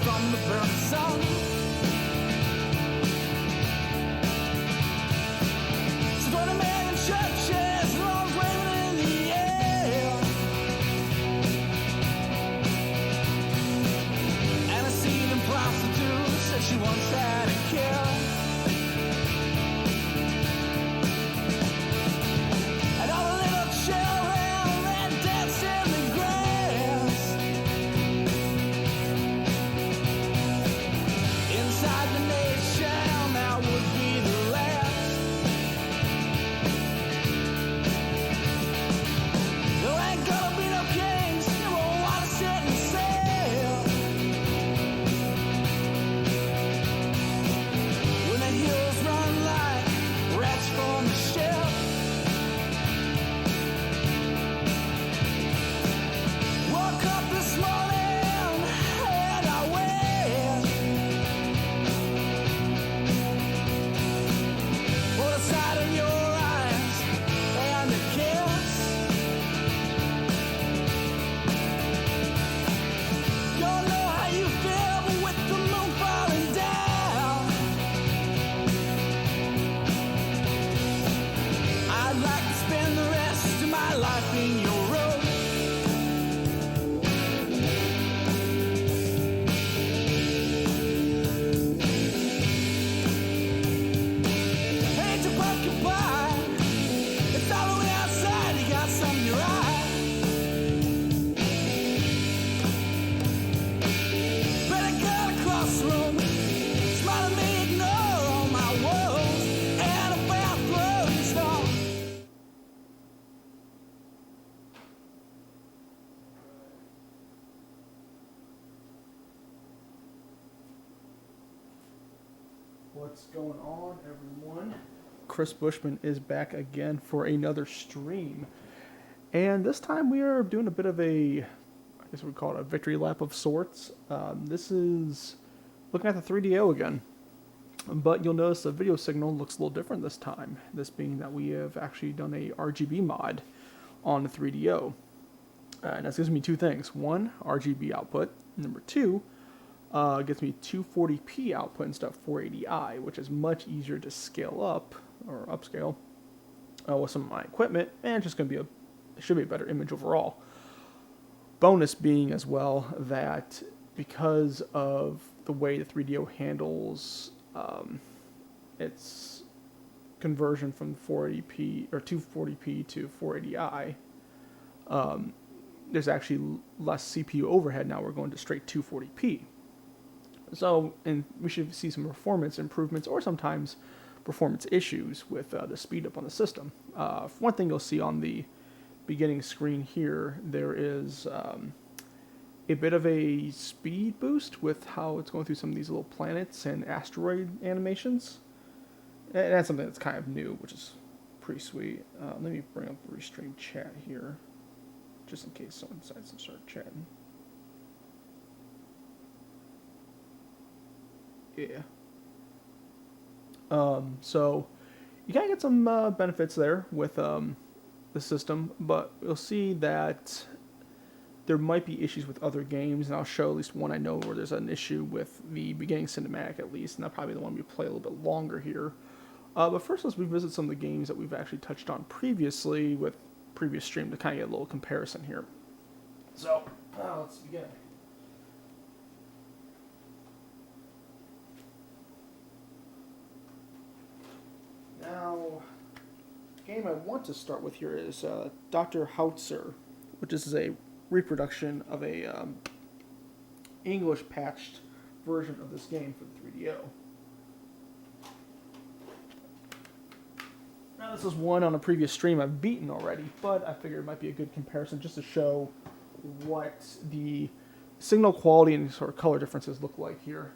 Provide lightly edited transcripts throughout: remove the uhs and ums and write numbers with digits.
from the burning sun. So 20 million churches, lungs waving in the air. And a seething prostitute said she once had a kill. And all the little children ran dancing in the grass. Inside the nation, that would be the last. There ain't gonna be no kings, you won't wanna sit and sail. When the hills run like rats from the ship. Woke up this morning and I went. For the sight of your eyes and a kiss. Don't know how you feel, but with the moon falling down, I'd like to spend the rest of my life in your room. Hate to pumpkin pie, it's Halloween outside, you got some in your eye. Pretty girl across the room, smile at me, ignore all my woes, and a bathroom stall. What's going on, everyone? Chris Bushman is back again for another stream. And this time we are doing a bit of a, I guess we call it a victory lap of sorts. This is looking at the 3DO again. But you'll notice the video signal looks a little different this time. This being that we have actually done a RGB mod on the 3DO. And that gives me two things. One, RGB output. Number two, gets me 240p output instead of 480i, which is much easier to scale up or upscale with some of my equipment, and it's just going to be it should be a better image overall. Bonus being as well that because of the way the 3DO handles its conversion from 480p or 240p to 480i, there's actually less CPU overhead now. We're going to straight 240p. So, and we should see some performance improvements or sometimes performance issues with the speed up on the system. One thing you'll see on the beginning screen here, there is a bit of a speed boost with how it's going through some of these little planets and asteroid animations. And that's something that's kind of new, which is pretty sweet. Let me bring up the restream chat here, just in case someone decides to start chatting. Yeah. So you kind of get some benefits there with the system, but you'll see that there might be issues with other games, and I'll show at least one I know where there's an issue with the beginning cinematic at least, and that'll probably be the one we play a little bit longer here. But first, let's revisit some of the games that we've actually touched on previously with previous stream to kind of get a little comparison here. So, let's begin. Now, the game I want to start with here is Dr. Hautzer, which is a reproduction of a English patched version of this game for the 3DO. Now, this is one on a previous stream I've beaten already, but I figured it might be a good comparison just to show what the signal quality and sort of color differences look like here.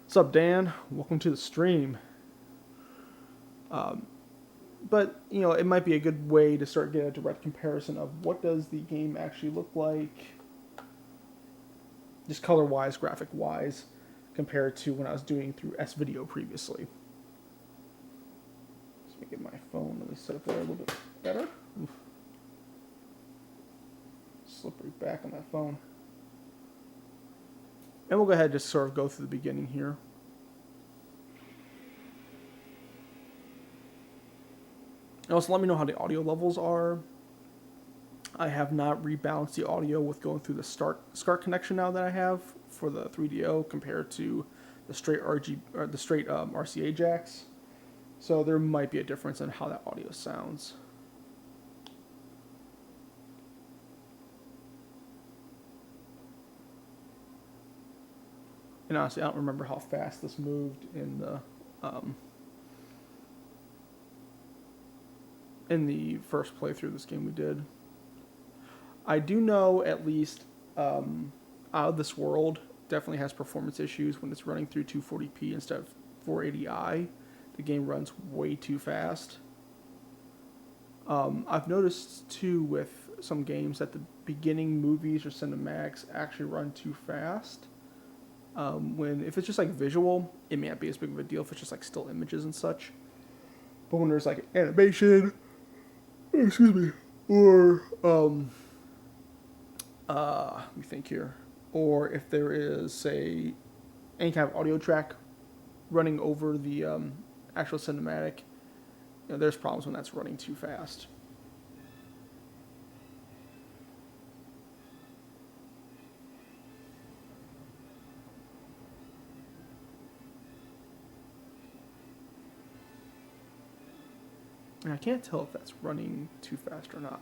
What's up, Dan? Welcome to the stream. But, you know, it might be a good way to start getting a direct comparison of what does the game actually look like, just color-wise, graphic-wise, compared to when I was doing through S-Video previously. Let me get my phone at least set up there a little bit better. Oof. Slippery back on that phone. And we'll go ahead and just sort of go through the beginning here. And also let me know how the audio levels are. I have not rebalanced the audio with going through the SCART connection now that I have for the 3DO compared to the straight RCA jacks. So there might be a difference in how that audio sounds. And honestly, I don't remember how fast this moved in the first playthrough of this game we did. I do know at least Out of This World definitely has performance issues when it's running through 240p instead of 480i. The game runs way too fast. I've noticed too with some games that the beginning movies or cinematics actually run too fast. If it's just like visual, it may not be as big of a deal if it's just like still images and such. But when there's like animation, excuse me, or let me think here, or if there is say any kind of audio track running over the actual cinematic, there's problems when that's running too fast. And I can't tell if that's running too fast or not.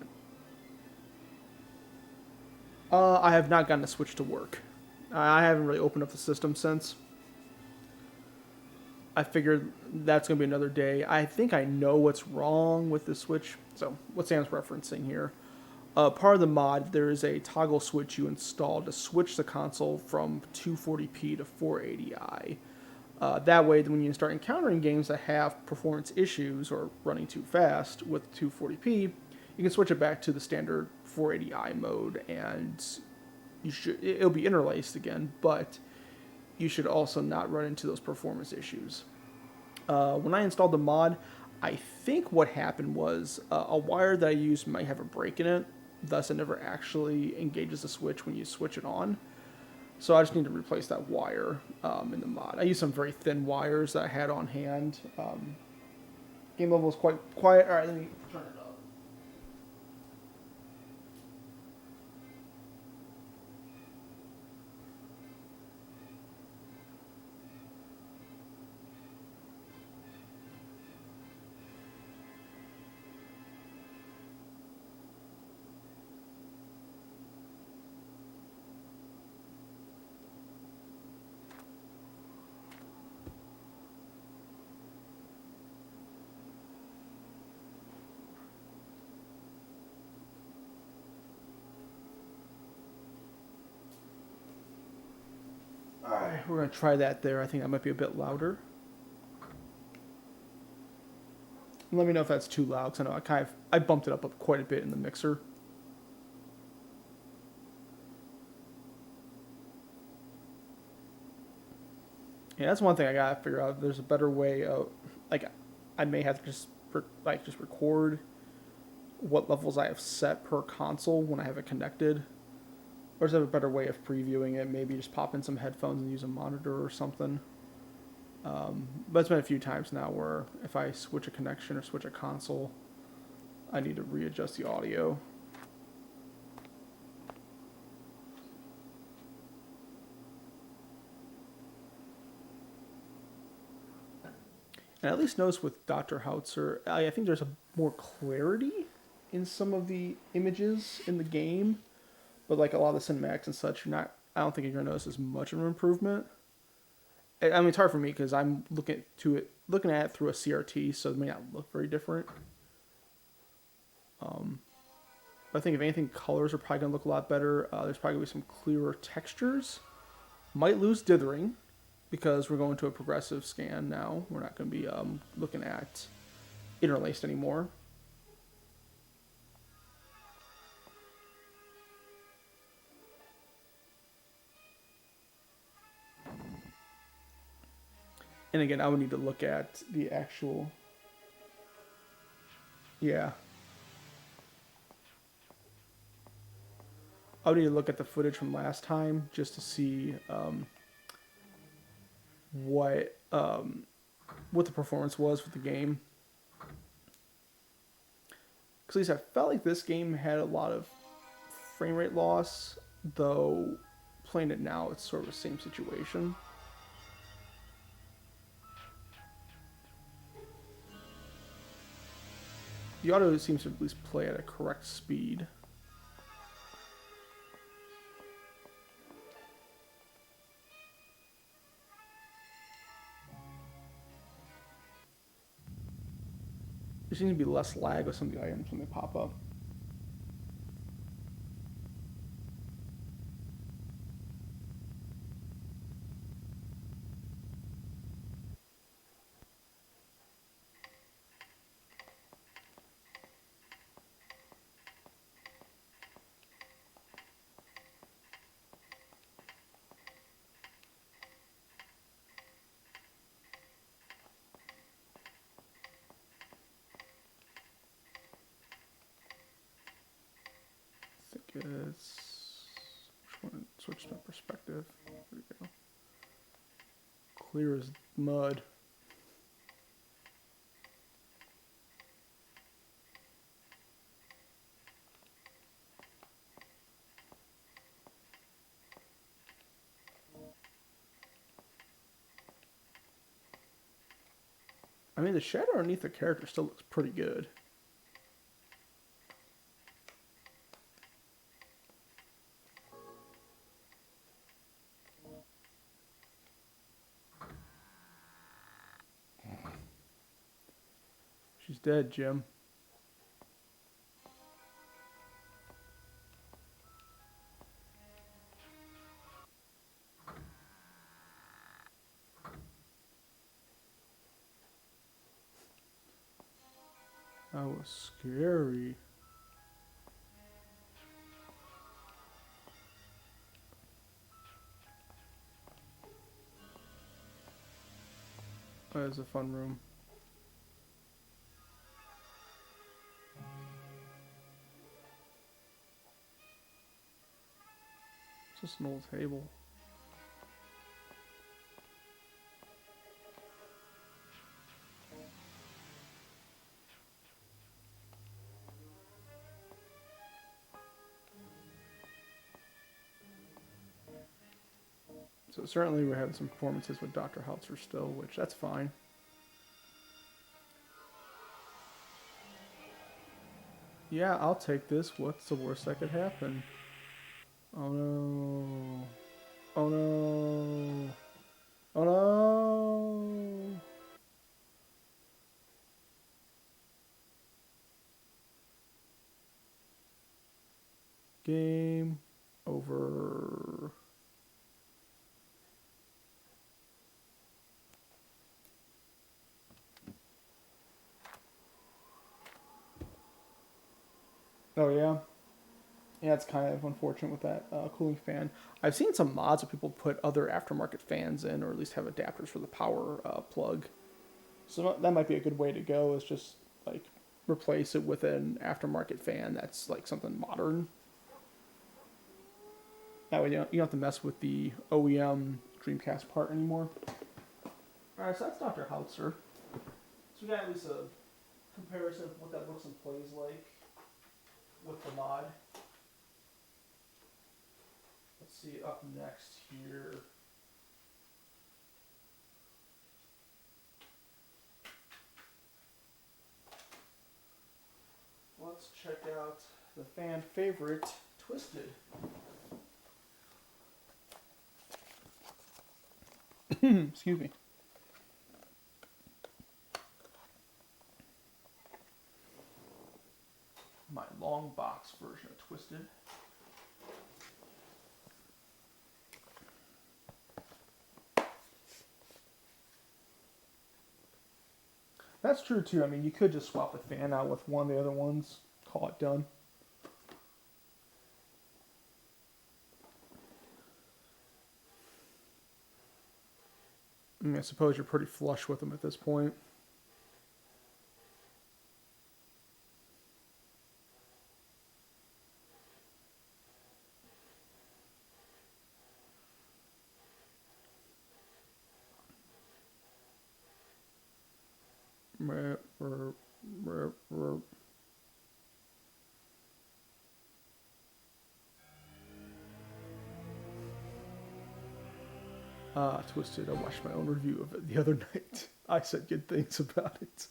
I have not gotten the Switch to work. I haven't really opened up the system since. I figured that's going to be another day. I think I know what's wrong with the Switch. So, what Sam's referencing here. Part of the mod, there is a toggle switch you install to switch the console from 240p to 480i. That way, when you start encountering games that have performance issues or running too fast with 240p, you can switch it back to the standard 480i mode, and it'll be interlaced again, but you should also not run into those performance issues. When I installed the mod, I think what happened was a wire that I used might have a break in it, thus it never actually engages the Switch when you switch it on. So I just need to replace that wire in the mod. I used some very thin wires that I had on hand. Game level is quite quiet. All right, let me turn it up. Alright, we're going to try that there. I think that might be a bit louder. And let me know if that's too loud, because I know I bumped it up quite a bit in the mixer. Yeah, that's one thing I gotta figure out. If there's a better way of, like, I may have to just record what levels I have set per console when I have it connected. Or is there a better way of previewing it? Maybe just pop in some headphones and use a monitor or something. But it's been a few times now where if I switch a connection or switch a console, I need to readjust the audio. And I at least noticed with Dr. Hautzer, I think there's a more clarity in some of the images in the game. But like a lot of the cinematics and such, I don't think you're going to notice as much of an improvement. I mean, it's hard for me because I'm looking at it through a CRT, so it may not look very different. But I think if anything, colors are probably going to look a lot better. There's probably going to be some clearer textures. Might lose dithering because we're going to a progressive scan now. We're not going to be looking at interlaced anymore. And again, I would need to look at the actual... Yeah. I would need to look at the footage from last time just to see what the performance was with the game. Because at least I felt like this game had a lot of frame rate loss, though playing it now, it's sort of the same situation. The audio seems to at least play at a correct speed. There seems to be less lag with some of the items when they pop up. I think it's... Which one? Switch my perspective. There we go. Clear as mud. I mean, the shadow underneath the character still looks pretty good. She's dead, Jim. That was scary. That is a fun room. It's just an old table. So certainly we're having some performances with Dr. Hautzer still, which that's fine. Yeah, I'll take this. What's the worst that could happen? Oh no. Oh no. Oh no. Game over. Oh yeah. Yeah, it's kind of unfortunate with that cooling fan. I've seen some mods where people put other aftermarket fans in, or at least have adapters for the power plug. So that might be a good way to go. Is just like replace it with an aftermarket fan that's like something modern. That way you don't have to mess with the OEM Dreamcast part anymore. All right, so that's Dr. Hautzer. So we got at least a comparison of what that looks and plays like with the mod. Let's see, up next here. Let's check out the fan favorite, Twisted. Excuse me. My long box version of Twisted. That's true too. I mean, you could just swap the fan out with one of the other ones, call it done. I mean, I suppose you're pretty flush with them at this point. Twisted. I watched my own review of it the other night. I said good things about it.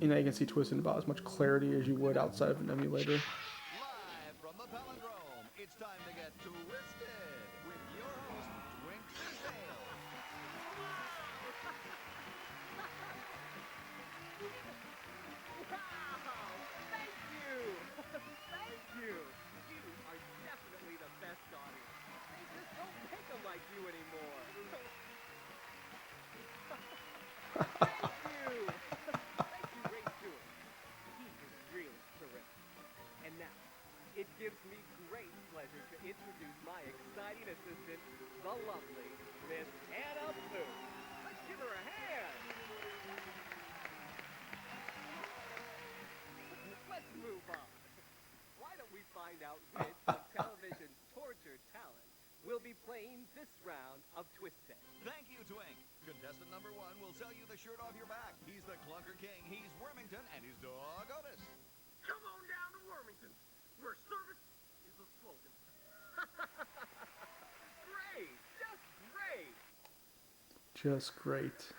And now you can see Twisted about as much clarity as you would outside of an emulator. Live from the Palindrome, it's time to get twisted with your host, Twink Sale. Wow! Thank you! Thank you! You are definitely the best audience. They just don't pick them like you anymore. Thank you! Thank you, Ray Stewart. He is really terrific. And now, it gives me great pleasure to introduce my exciting assistant, the lovely Miss Anna Blue. Let's give her a hand! Let's move on. Why don't we find out which of television's tortured talent will be playing this round of Twisted? Thank you, Twink. Contestant number 1 will sell you the shirt off your back. He's the Clunker King, he's Wormington, and his dog Otis. Come on down to Wormington, where service is a slogan. Great! Just great! Just great.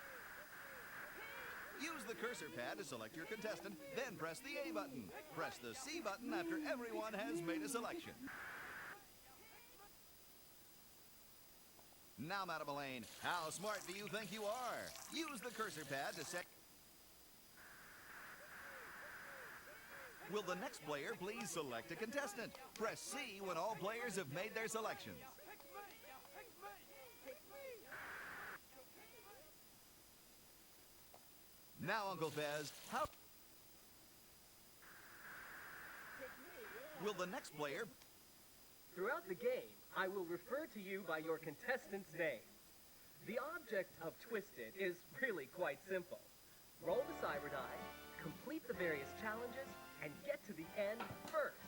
Use the cursor pad to select your contestant, then press the A button. Press the C button after everyone has made a selection. Now, Madam Elaine, how smart do you think you are? Use the cursor pad to set... Will the next player please select a contestant? Press C when all players have made their selections. Now, Uncle Fez, how... Will the next player... Throughout the game, I will refer to you by your contestant's name. The object of Twisted is really quite simple. Roll the cyber die, complete the various challenges, and get to the end first.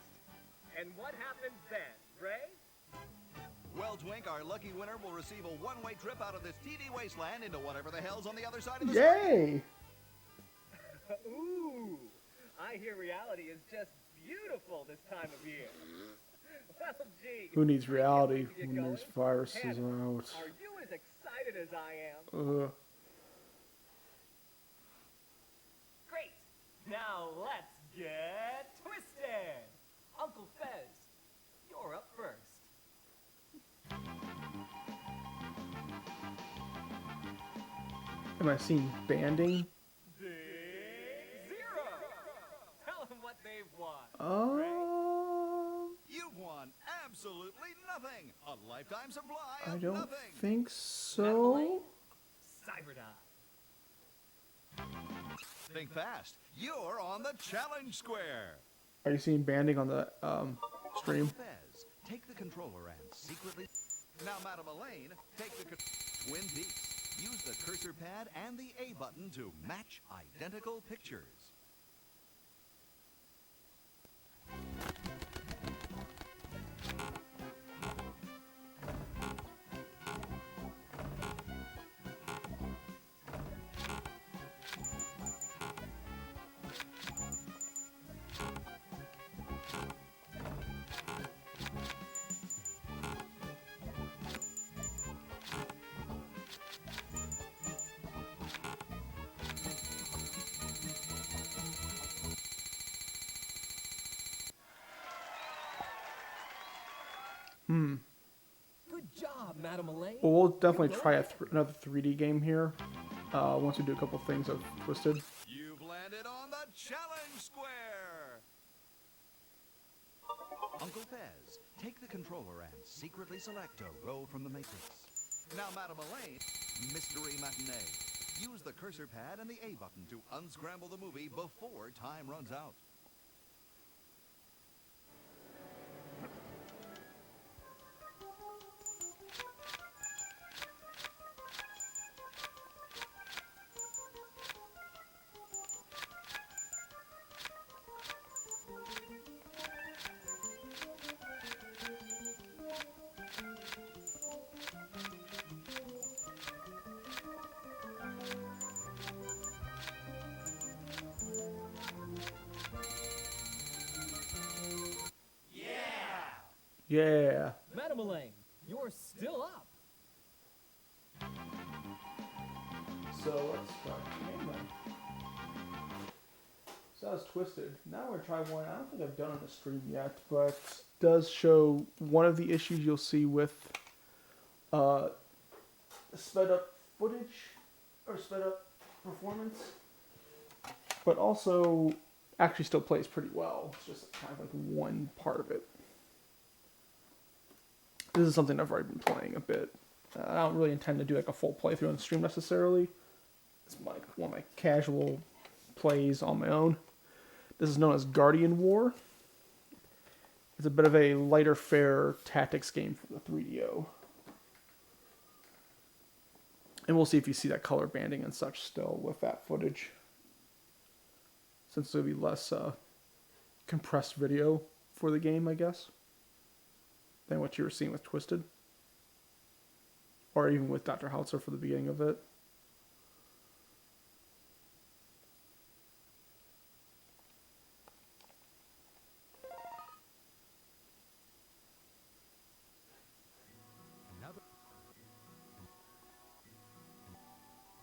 And what happens then, Ray? Well, Twink, our lucky winner will receive a one-way trip out of this TV wasteland into whatever the hell's on the other side of the screen. Yay! Ooh, I hear reality is just beautiful this time of year. Well, gee. Who needs reality Get when going. there's viruses Hannah, out? Are you as excited as I am? Great. Now let's get twisted. Uncle Fez, you're up first. Am I seeing banding? Big Zero. Tell them what they've won. You've won absolutely nothing. A lifetime supply I of don't nothing. think so. Cyber die. Think fast. You're on the challenge square. Are you seeing banding on the stream? Fez, take the controller and secretly... Now, Madam Elaine, take the... Twin Peaks. Use the cursor pad and the A button to match identical pictures. Good job, Madam Elaine. Well, we'll definitely try another 3D game here once we do a couple things of Twisted. You've landed on the challenge square. Uncle Fez, take the controller and secretly select a row from the matrix. Now, Madam Elaine, Mystery Matinee. Use the cursor pad and the A button to unscramble the movie before time runs out. Yeah. Madam Elaine, you're still up. So let's start the game then. So that was Twisted. Now we're gonna try one I don't think I've done on the stream yet, but does show one of the issues you'll see with sped up footage or sped up performance, but also actually still plays pretty well. It's just kind of like one part of it. This is something I've already been playing a bit. I don't really intend to do like a full playthrough on the stream necessarily. It's like one of my casual plays on my own. This is known as Guardian War. It's a bit of a lighter fare tactics game for the 3DO. And we'll see if you see that color banding and such still with that footage. Since it'll be less compressed video for the game, I guess, than what you were seeing with Twisted. Or even with Dr. Hautzer for the beginning of it.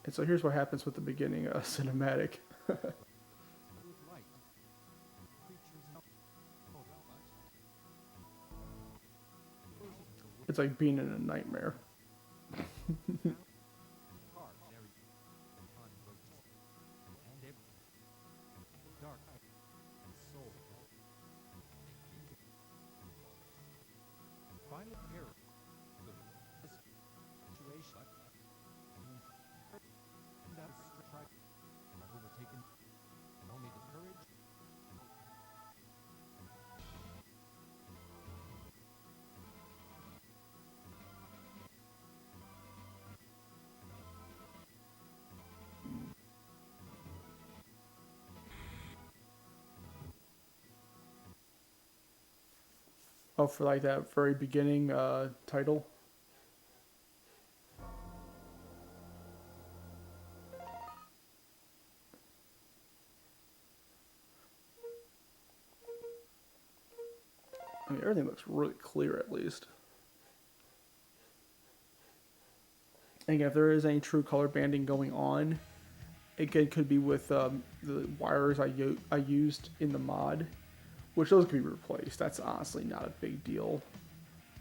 And so here's what happens with the beginning cinematic. It's like being in a nightmare. Oh, for like that very beginning title. I mean, everything looks really clear at least. And again, if there is any true color banding going on, it could be with the wires I used in the mod, which those can be replaced. That's honestly not a big deal.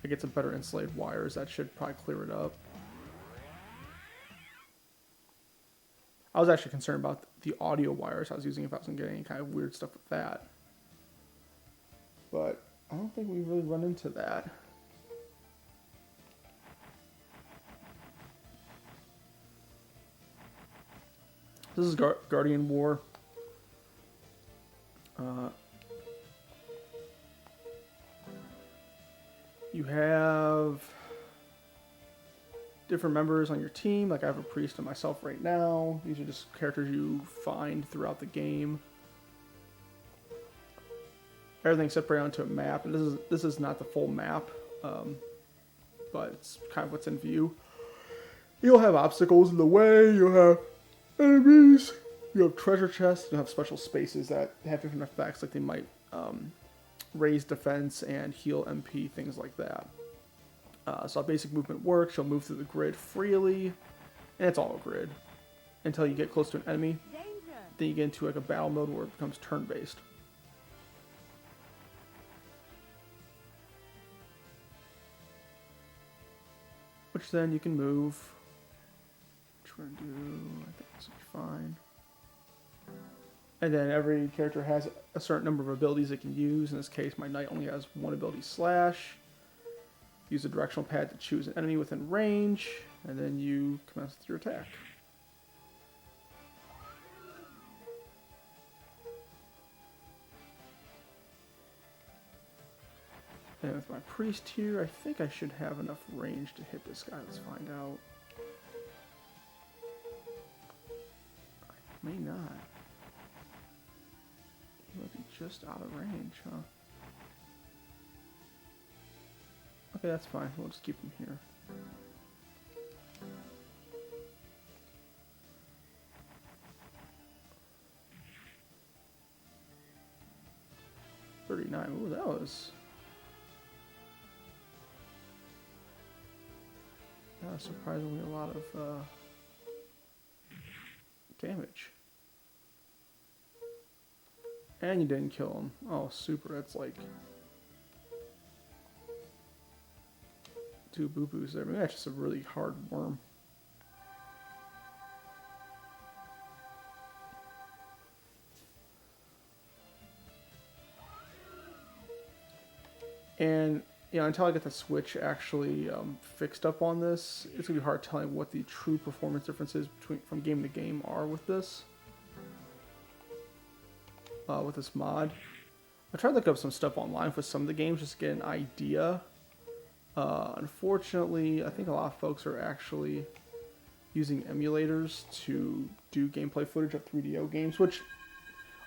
I get some better insulated wires. That should probably clear it up. I was actually concerned about the audio wires I was using, if I was going to get any kind of weird stuff with that. But I don't think we really run into that. This is Guardian War. You have different members on your team. Like I have a priest and myself right now. These are just characters you find throughout the game. Everything's separated onto a map, and this is not the full map, but it's kind of what's in view. You'll have obstacles in the way. You'll have enemies. You have treasure chests. You have special spaces that have different effects, like they might raise defense and heal MP, things like that. So how basic movement works, you'll move through the grid freely, and it's all a grid, until you get close to an enemy. Danger. Then you get into like a battle mode where it becomes turn-based. Which then you can move. Which we're gonna do, I think this will be fine. And then every character has a certain number of abilities it can use. In this case, my knight only has one ability, Slash. Use the directional pad to choose an enemy within range, and then you commence with your attack. And with my priest here, I think I should have enough range to hit this guy. Let's find out. I may not. He might be just out of range, huh? Okay, that's fine. We'll just keep him here. $39. Ooh, that was surprisingly a lot of damage. And you didn't kill him. Oh, super. That's like 2 boo-boos there. Maybe that's just a really hard worm. And, you know, until I get the Switch actually fixed up on this, it's going to be hard telling what the true performance differences from game to game are with this. With this mod. I tried to look up some stuff online for some of the games just to get an idea. Unfortunately, I think a lot of folks are actually using emulators to do gameplay footage of 3DO games, which,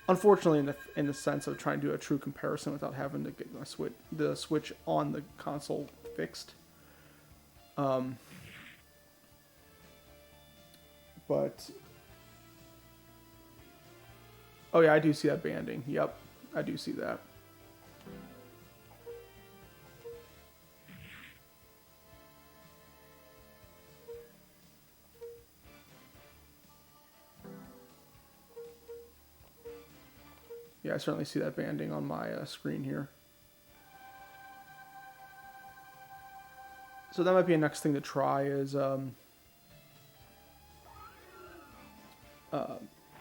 unfortunately, in the sense of trying to do a true comparison without having to get the Switch on the console fixed. But oh yeah, I do see that banding. Yep, I do see that. Yeah, I certainly see that banding on my screen here. So that might be a next thing to try is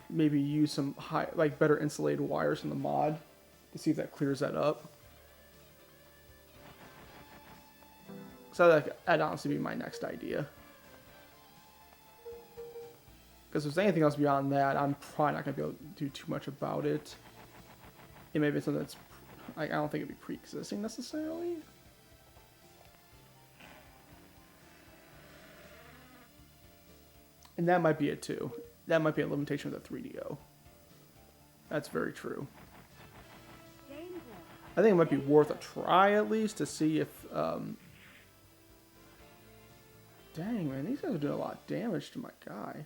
maybe use some better insulated wires in the mod to see if that clears that up. So that'd honestly be my next idea. Because if there's anything else beyond that, I'm probably not going to be able to do too much about it. It may be something that's, I don't think it'd be pre-existing necessarily. And that might be it too. That might be a limitation of the 3DO. That's very true. I think it might be worth a try at least to see if... Dang, man, these guys are doing a lot of damage to my guy.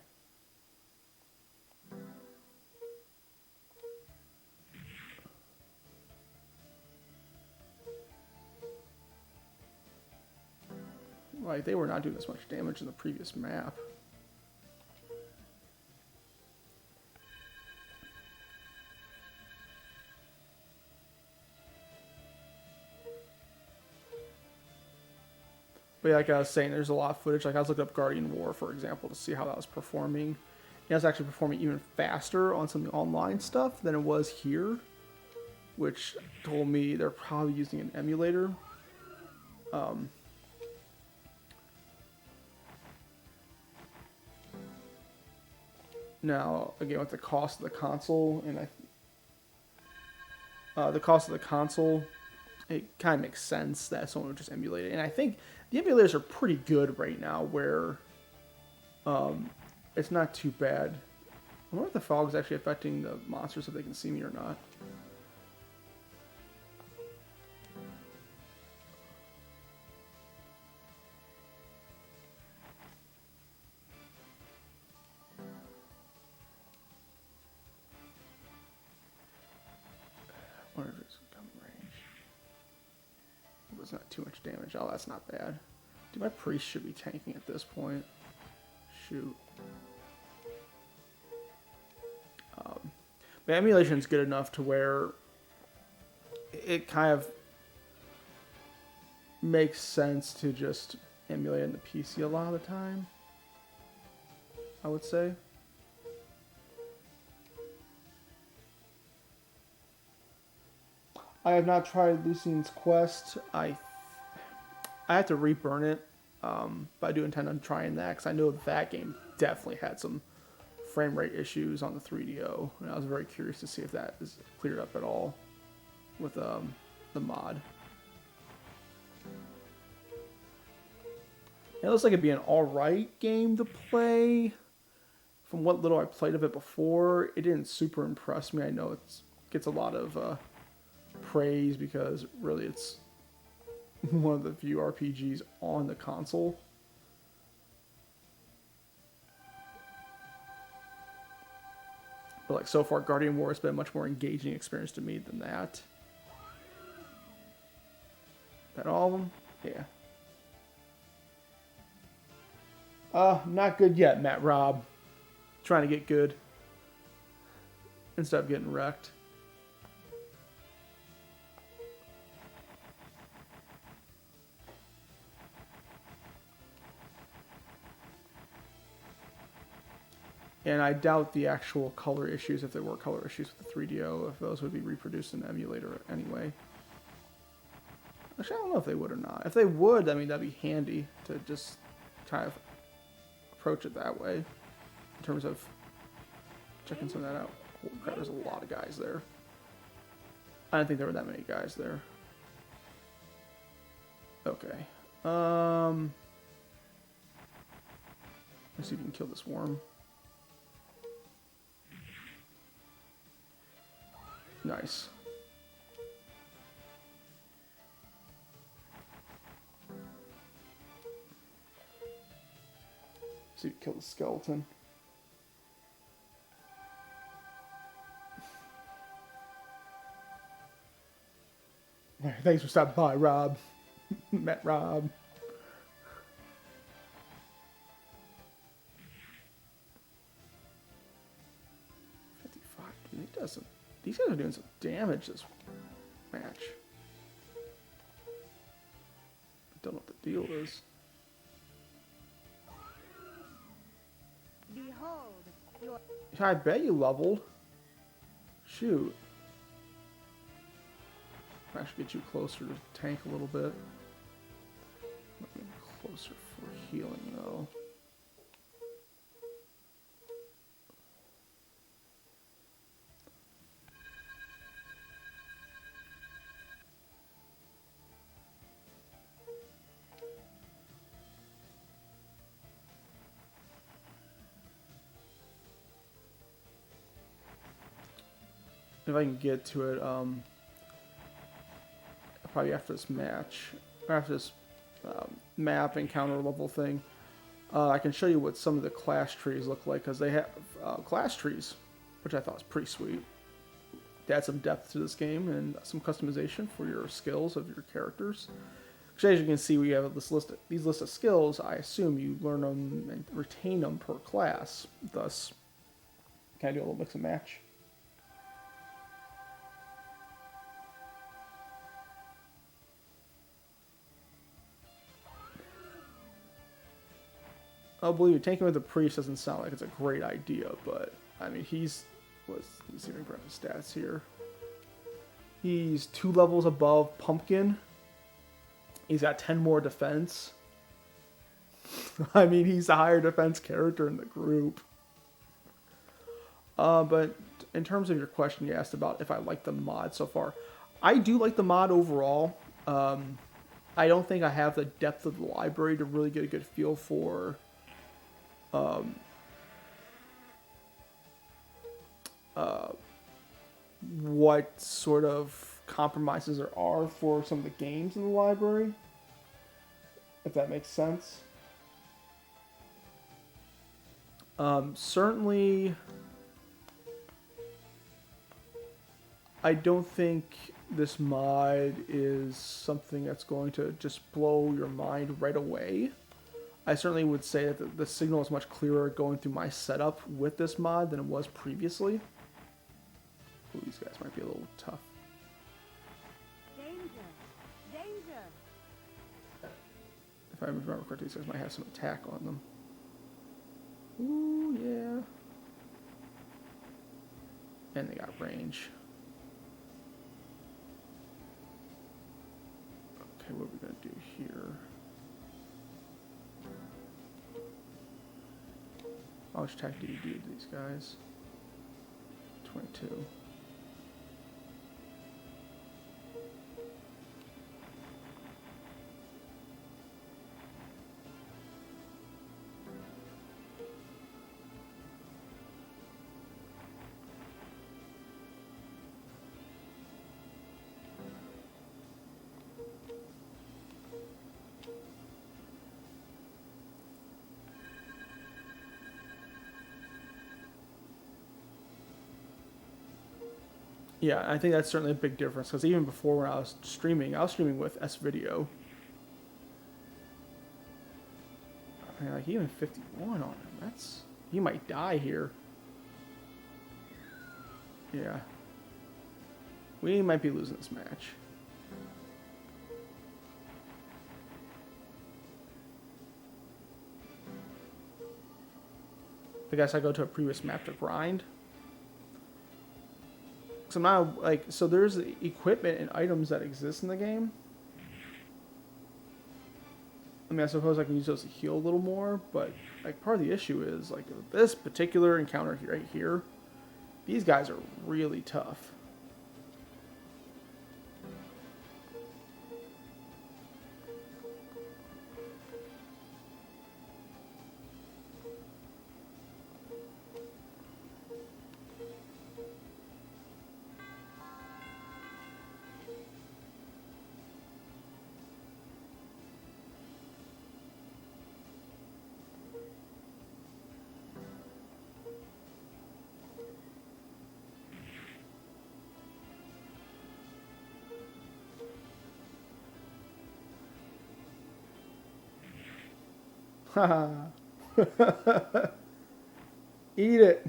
Like, they were not doing this much damage in the previous map. But yeah, like I was saying, there's a lot of footage. Like I was looking up Guardian War, for example, to see how that was performing. And it was actually performing even faster on some of the online stuff than it was here, which told me they're probably using an emulator. Now, again, with the cost of the console, and the cost of the console, it kind of makes sense that someone would just emulate it. And I think the emulators are pretty good right now, where it's not too bad. I wonder if the fog is actually affecting the monsters, if they can see me or not. I wonder if it's gun range. It was not too much damage. Oh, that's not bad. Dude, my priest should be tanking at this point. Shoot. But emulation is good enough to where it kind of makes sense to just emulate in the PC a lot of the time, I would say. I have not tried Lucian's Quest. I have to reburn it, but I do intend on trying that because I know that game definitely had some frame rate issues on the 3DO, and I was very curious to see if that is cleared up at all with the mod. It looks like it'd be an alright game to play. From what little I played of it before, it didn't super impress me. I know it gets a lot of praise because really it's one of the few RPGs on the console. But like so far, Guardian War has been a much more engaging experience to me than that. That all of them? Yeah. Not good yet, Matt Rob. Trying to get good instead of getting wrecked. And I doubt the actual color issues, if there were color issues with the 3DO, if those would be reproduced in the emulator anyway. Actually, I don't know if they would or not. If they would, I mean, that'd be handy to just kind of approach it that way. In terms of checking some of that out. Holy crap, there's a lot of guys there. I didn't think there were that many guys there. Okay. Let's see if we can kill this worm. Nice. See if we kill the skeleton. Thanks for stopping by, Rob. Met Rob. Dude, he does some, these guys are doing some damage this match. I don't know what the deal is. Behold, your I bet you leveled. Shoot. I should get you closer to tank a little bit. Maybe closer for healing though. If I can get to it, probably after this match, or after this map encounter level thing, I can show you what some of the class trees look like, because they have class trees, which I thought was pretty sweet. They add some depth to this game and some customization for your skills of your characters. Because as you can see, we have this list. These list of skills. I assume you learn them and retain them per class. Thus, can I do a little mix and match? Oh, believe me, tanking with the priest doesn't sound like it's a great idea, but I mean, let's see if I can grab his stats here. He's 2 levels above Pumpkin. He's got 10 more defense. I mean, he's a higher defense character in the group. But in terms of your question you asked about if I like the mod so far, I do like the mod overall. I don't think I have the depth of the library to really get a good feel for what sort of compromises there are for some of the games in the library, if that makes sense. Certainly, I don't think this mod is something that's going to just blow your mind right away. I certainly would say that the signal is much clearer going through my setup with this mod than it was previously. Ooh, these guys might be a little tough. danger, danger. If I remember correctly, these guys might have some attack on them. Ooh, yeah. And they got range. Okay, what are we going to do here? How much attack do you do to these guys? 22. Yeah, I think that's certainly a big difference, because even before when I was streaming with S-Video. Yeah, like even 51 on him. That's... He might die here. Yeah. We might be losing this match. I guess I go to a previous map to grind. So now, like, so there's equipment and items that exist in the game. I mean, I suppose I can use those to heal a little more, but like part of the issue is like this particular encounter right here. These guys are really tough. Haha. Eat it.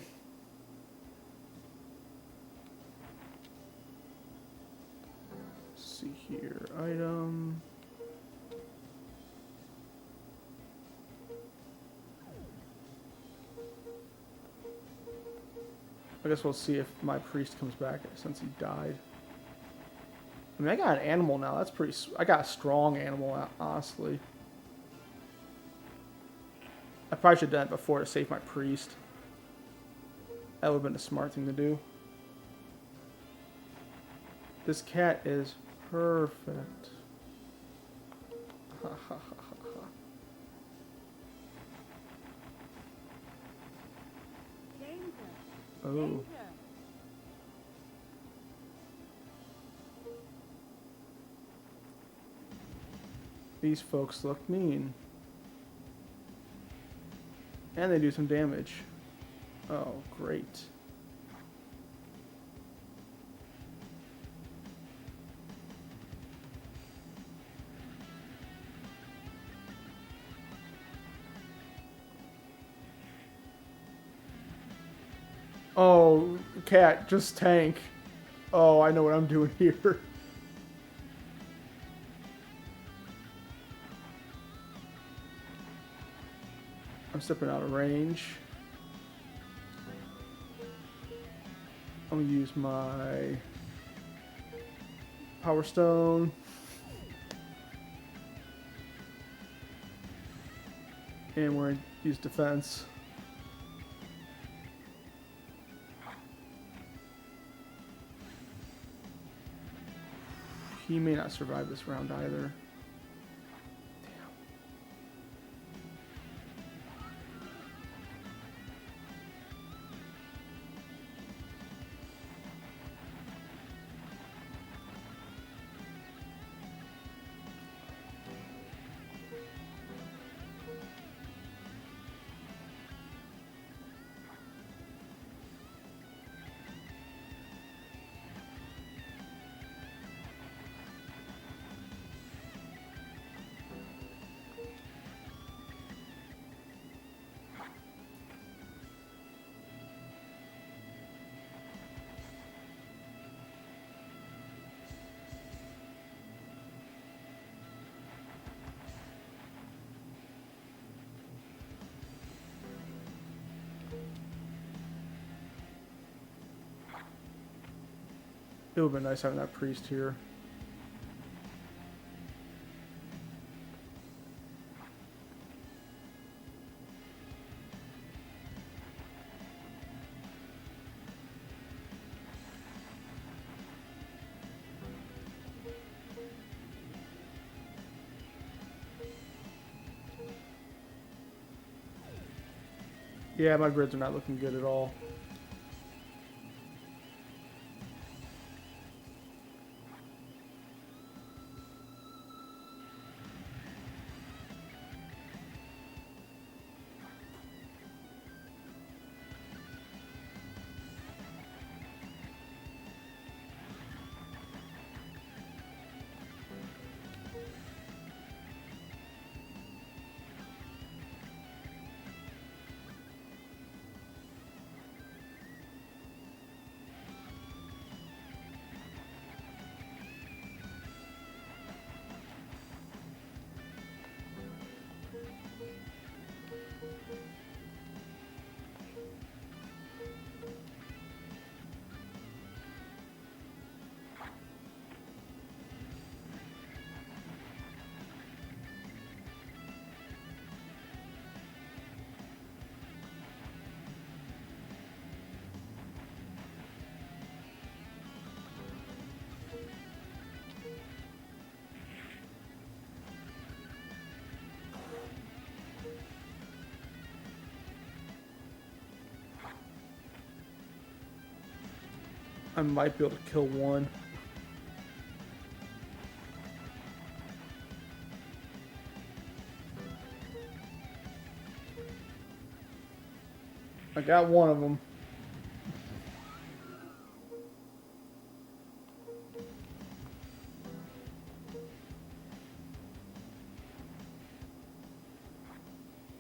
Let's see here. Item. I guess we'll see if my priest comes back since he died. I mean, I got an animal now. That's pretty... I got a strong animal, honestly. I probably should have done it before to save my priest. That would have been a smart thing to do. This cat is perfect. Ha ha ha ha ha. Danger. Oh. Danger. These folks look mean. And they do some damage. Oh, great. Oh, cat, just tank. Oh, I know what I'm doing here. I'm stepping out of range. I'm gonna use my Power Stone. And we're gonna use defense. He may not survive this round either. It would have been nice having that priest here. Yeah, my grids are not looking good at all. I might be able to kill one. I got one of them.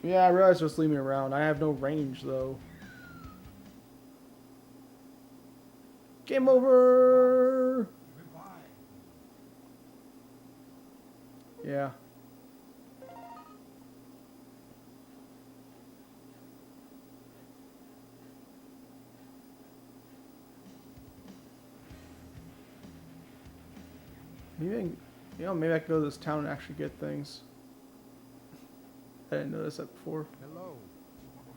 Yeah, I realized just leave me around. I have no range though. Game over. Yeah. Maybe, maybe I can go to this town and actually get things. I didn't notice that before. Hello.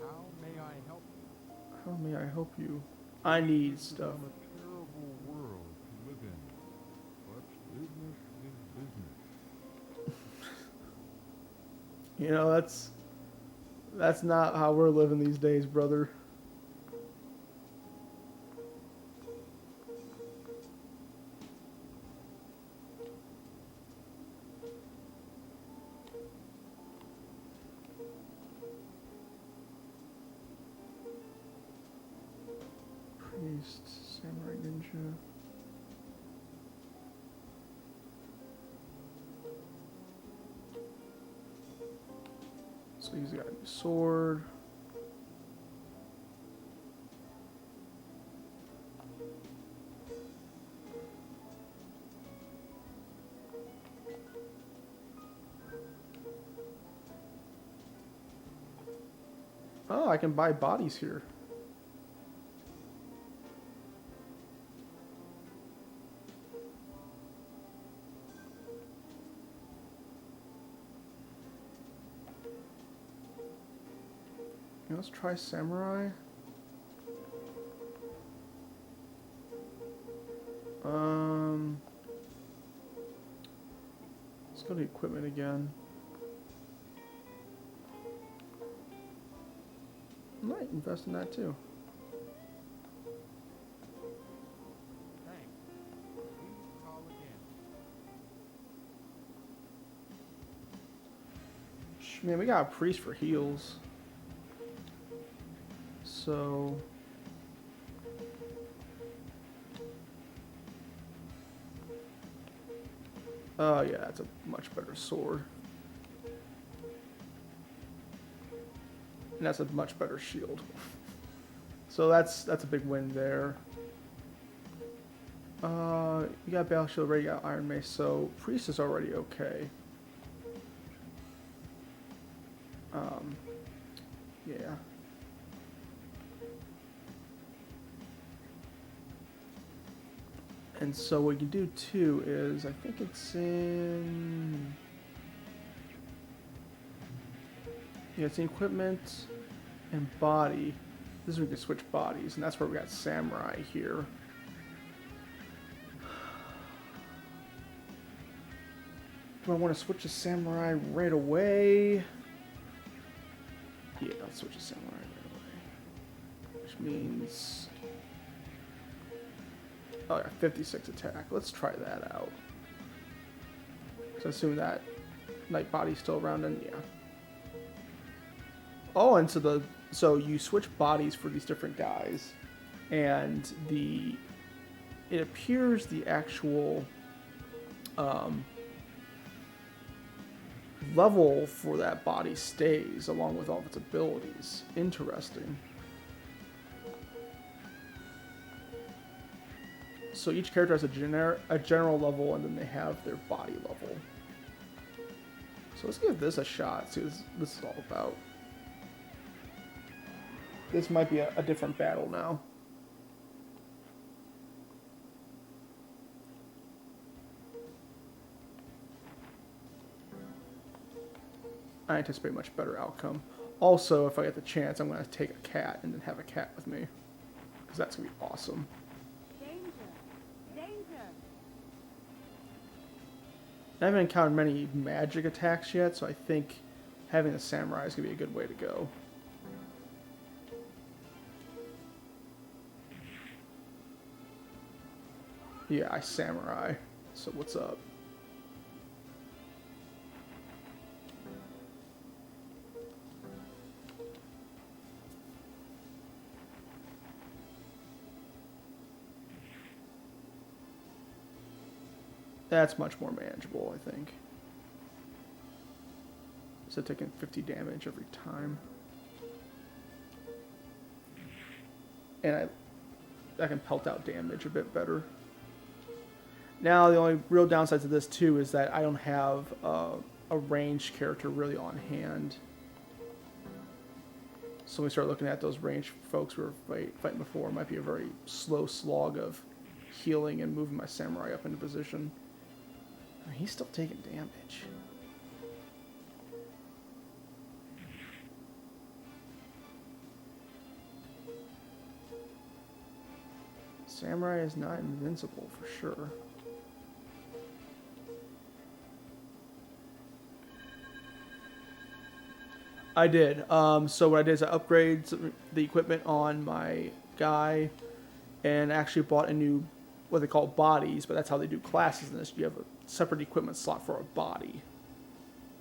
How may I help you? How may I help you? I need stuff. It's a terrible world to live in. But business is business. You know, that's not how we're living these days, brother. Priest, samurai ninja. So he's got a new sword. Oh, I can buy bodies here. Let's try samurai. Let's go to equipment again. I might invest in that too. Thanks. Please call again. Man, we got a priest for heals. So oh yeah, that's a much better sword. And that's a much better shield. So that's a big win there. You got Battle Shield already, you got Iron Mace, so Priest is already okay. Yeah. And so what you can do too is, I think it's in... Yeah, it's in equipment and body. This is where we can switch bodies, and that's where we got samurai here. Do I want to switch to samurai right away? Yeah, I'll switch to samurai right away. Which means... Oh yeah, 56 attack. Let's try that out. So assume that Night Body's still around, and yeah. Oh, and so you switch bodies for these different guys, and it appears the actual level for that body stays along with all of its abilities. Interesting. So each character has a general level, and then they have their body level. So let's give this a shot, see what this is all about. This might be a different battle now. I anticipate much better outcome. Also, if I get the chance, I'm going to take a cat and then have a cat with me. Because that's going to be awesome. Danger! Danger! I haven't encountered many magic attacks yet, so I think having a samurai is going to be a good way to go. Yeah, I samurai. So what's up? That's much more manageable, I think. So taking 50 damage every time. And I can pelt out damage a bit better. Now, the only real downside to this, too, is that I don't have a ranged character really on hand. So when we start looking at those ranged folks we were fighting before, it might be a very slow slog of healing and moving my samurai up into position. I mean, he's still taking damage. Samurai is not invincible for sure. I did. So what I did is I upgraded the equipment on my guy and actually bought a new, what they call bodies, but that's how they do classes in this. You have a separate equipment slot for a body.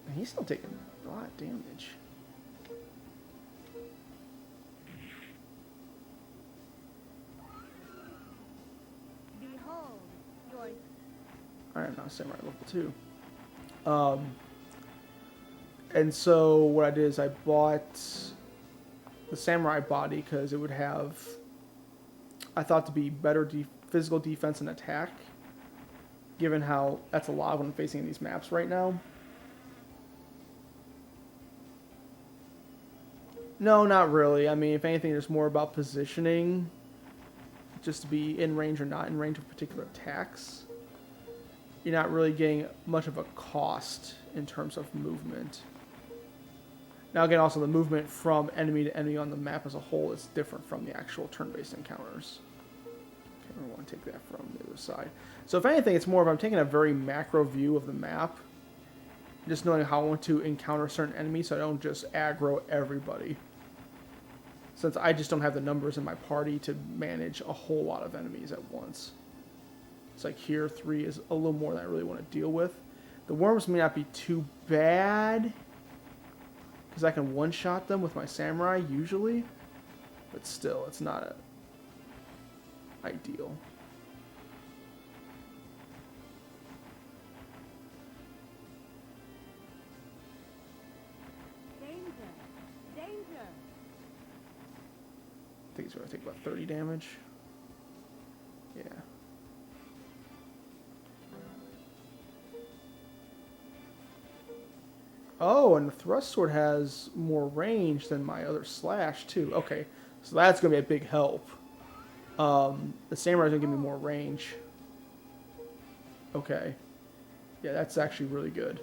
And he's still taking a lot of damage. Behold, your I am now samurai level 2. And so what I did is I bought the samurai body because it would have, I thought, to be better physical defense and attack, given how that's a lot of what I'm facing in these maps right now. No, not really. I mean, if anything, there's more about positioning, just to be in range or not in range of particular attacks. You're not really getting much of a cost in terms of movement. Now again, also the movement from enemy to enemy on the map as a whole is different from the actual turn-based encounters. Okay, I want to take that from the other side. So if anything, it's more of I'm taking a very macro view of the map, just knowing how I want to encounter certain enemies so I don't just aggro everybody. Since I just don't have the numbers in my party to manage a whole lot of enemies at once. It's like here, 3 is a little more than I really want to deal with. The worms may not be too bad, because I can one-shot them with my samurai usually, but still, it's not ideal. danger, danger. I think it's going to take about 30 damage. Yeah. Oh, and the thrust sword has more range than my other slash, too. Okay, so that's going to be a big help. The samurai's going to give me more range. Okay. Yeah, that's actually really good.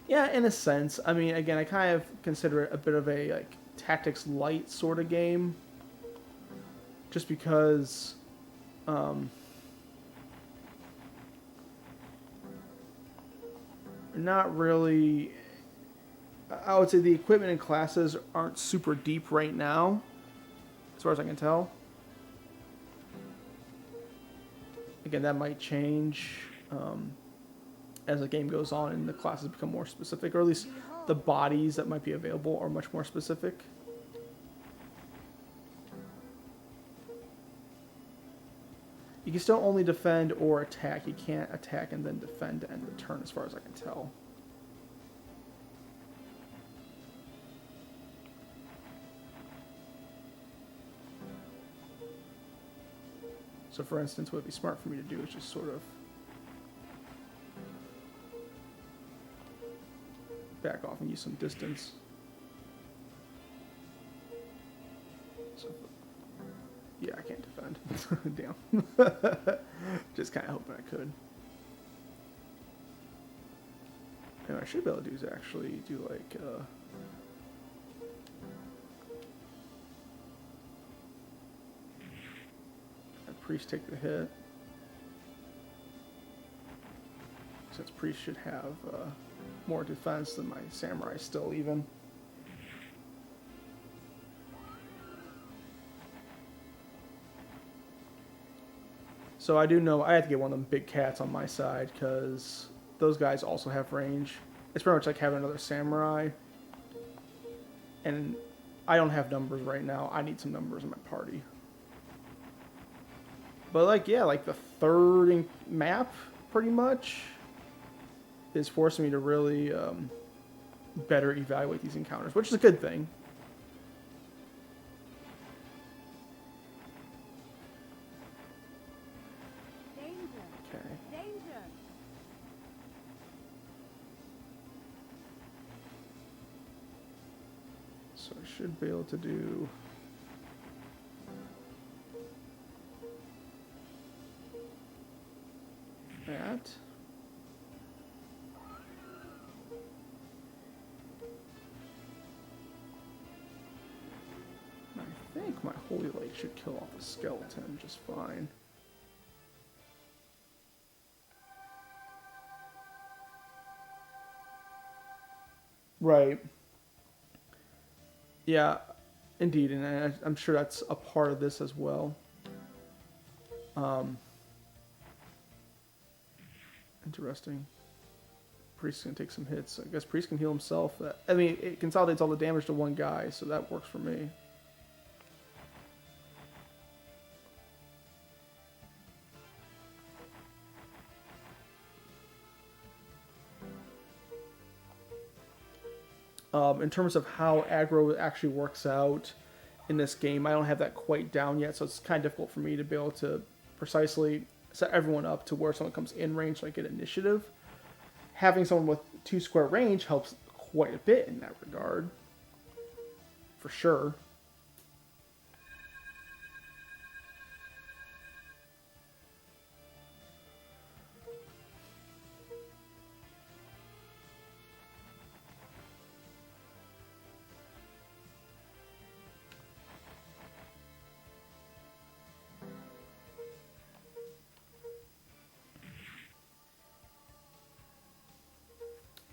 Yeah, in a sense. I mean, again, I kind of consider it a bit of a like tactics light sort of game. Just because not really, I would say the equipment and classes aren't super deep right now, as far as I can tell. Again, that might change as the game goes on and the classes become more specific, or at least the bodies that might be available are much more specific. You can still only defend or attack. You can't attack and then defend to end the turn, as far as I can tell. So, for instance, what would be smart for me to do is just sort of back off and use some distance. So, yeah, I can't defend. Damn. Just kind of hoping I could. And what I should be able to do is actually do like have priest take the hit. Since priest should have more defense than my samurai still even. So I do know I have to get one of them big cats on my side because those guys also have range. It's pretty much like having another samurai. And I don't have numbers right now. I need some numbers in my party. But like, yeah, like the third map pretty much is forcing me to really better evaluate these encounters, which is a good thing. Danger. Okay. Danger. So I should be able to do that. I think my Holy Light should kill off the skeleton just fine. Right. Yeah, indeed, and I'm sure that's a part of this as well. Interesting. Priest can take some hits. I guess Priest can heal himself. I mean, it consolidates all the damage to one guy, so that works for me. In terms of how aggro actually works out in this game, I don't have that quite down yet, so it's kind of difficult for me to be able to precisely set everyone up to where someone comes in range, like get initiative. Having someone with 2 square range helps quite a bit in that regard, for sure.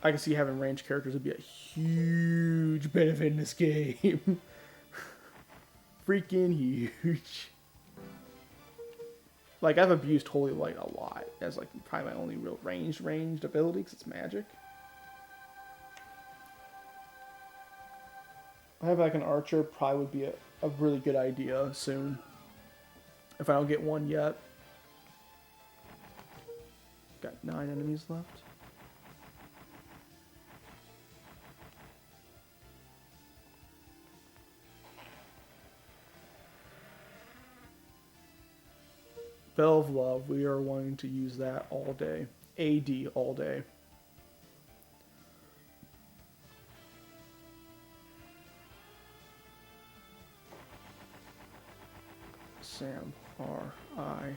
I can see having ranged characters would be a huge benefit in this game. Freaking huge. Like, I've abused Holy Light a lot as, like, probably my only real ranged ability, because it's magic. I have, like, an archer probably would be a really good idea soon. If I don't get one yet. Got 9 enemies left. Bell of Love, we are wanting to use that all day. AD all day. Sam, R.I.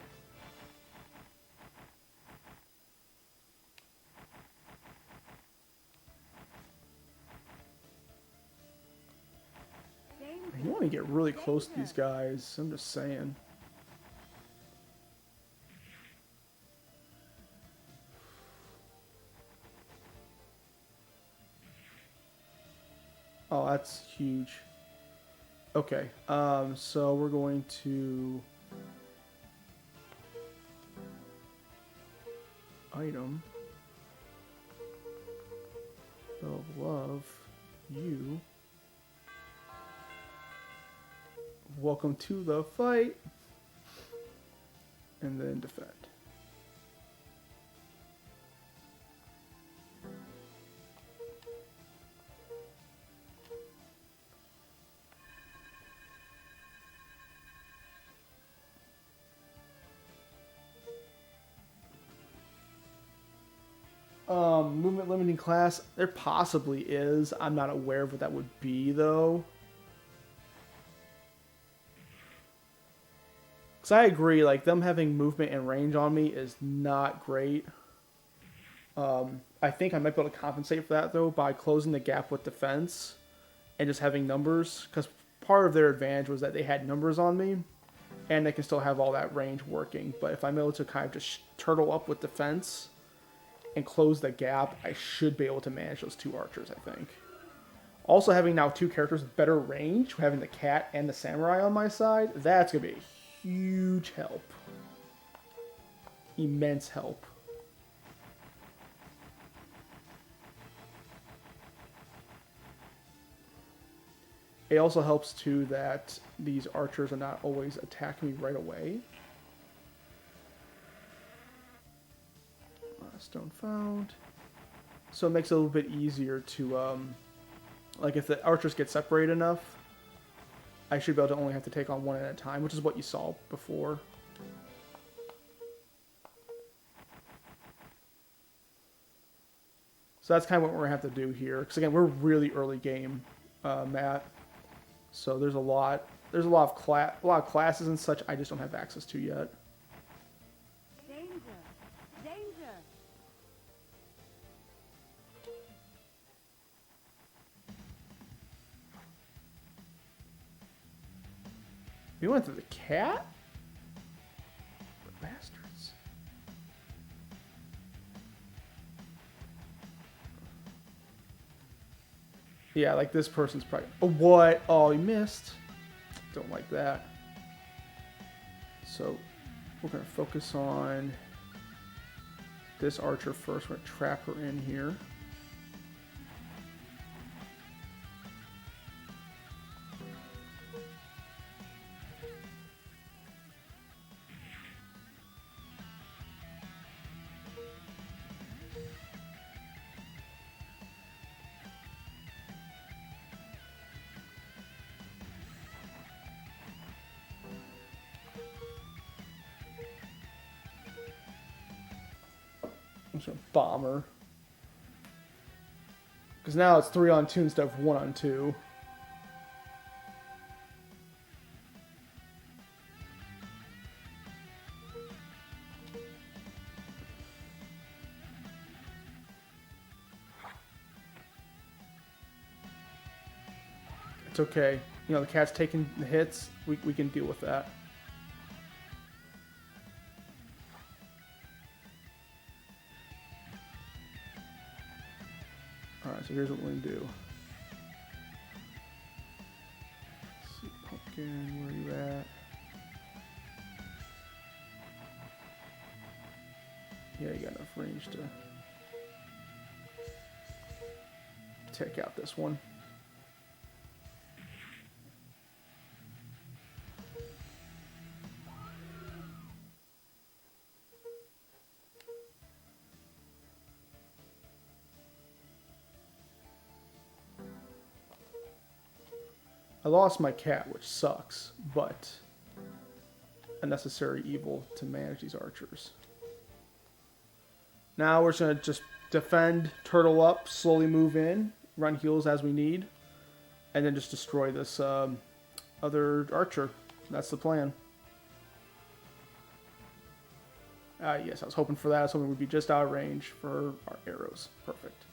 You want to get really close to these guys, I'm just saying. Oh, that's huge. Okay, so we're going to item of love you. Welcome to the fight, and then defend. Movement limiting class, there possibly is. I'm not aware of what that would be, though. Because I agree, like, them having movement and range on me is not great. I think I might be able to compensate for that, though, by closing the gap with defense and just having numbers. Because part of their advantage was that they had numbers on me, and they can still have all that range working. But if I'm able to kind of just turtle up with defense and close the gap, I should be able to manage those 2 archers, I think. Also, having now 2 characters with better range, having the cat and the samurai on my side, that's going to be a huge help. Immense help. It also helps, too, that these archers are not always attacking me right away. Stone found. So it makes it a little bit easier to, like if the archers get separated enough, I should be able to only have to take on one at a time, which is what you saw before. So that's kind of what we're going to have to do here. Because again, we're really early game, Matt. So there's a lot of classes and such I just don't have access to yet. Danger! Danger! We went through the cat? The bastards. Yeah, like this person's probably... Oh, what? Oh, he missed. Don't like that. So, we're going to focus on this archer first. We're going to trap her in here. Bomber. Because now it's 3-on-2 instead of 1-on-2. It's okay. You know, the cat's taking the hits. We can deal with that. Alright, so here's what we're going to do. Let's see, Pumpkin, where are you at? Yeah, you got enough range to take out this one. I lost my cat, which sucks, but a necessary evil to manage these archers. Now we're just going to defend, turtle up, slowly move in, run heals as we need, and then just destroy this other archer. That's the plan. Yes, I was hoping for that. I was hoping we'd be just out of range for our arrows. Perfect.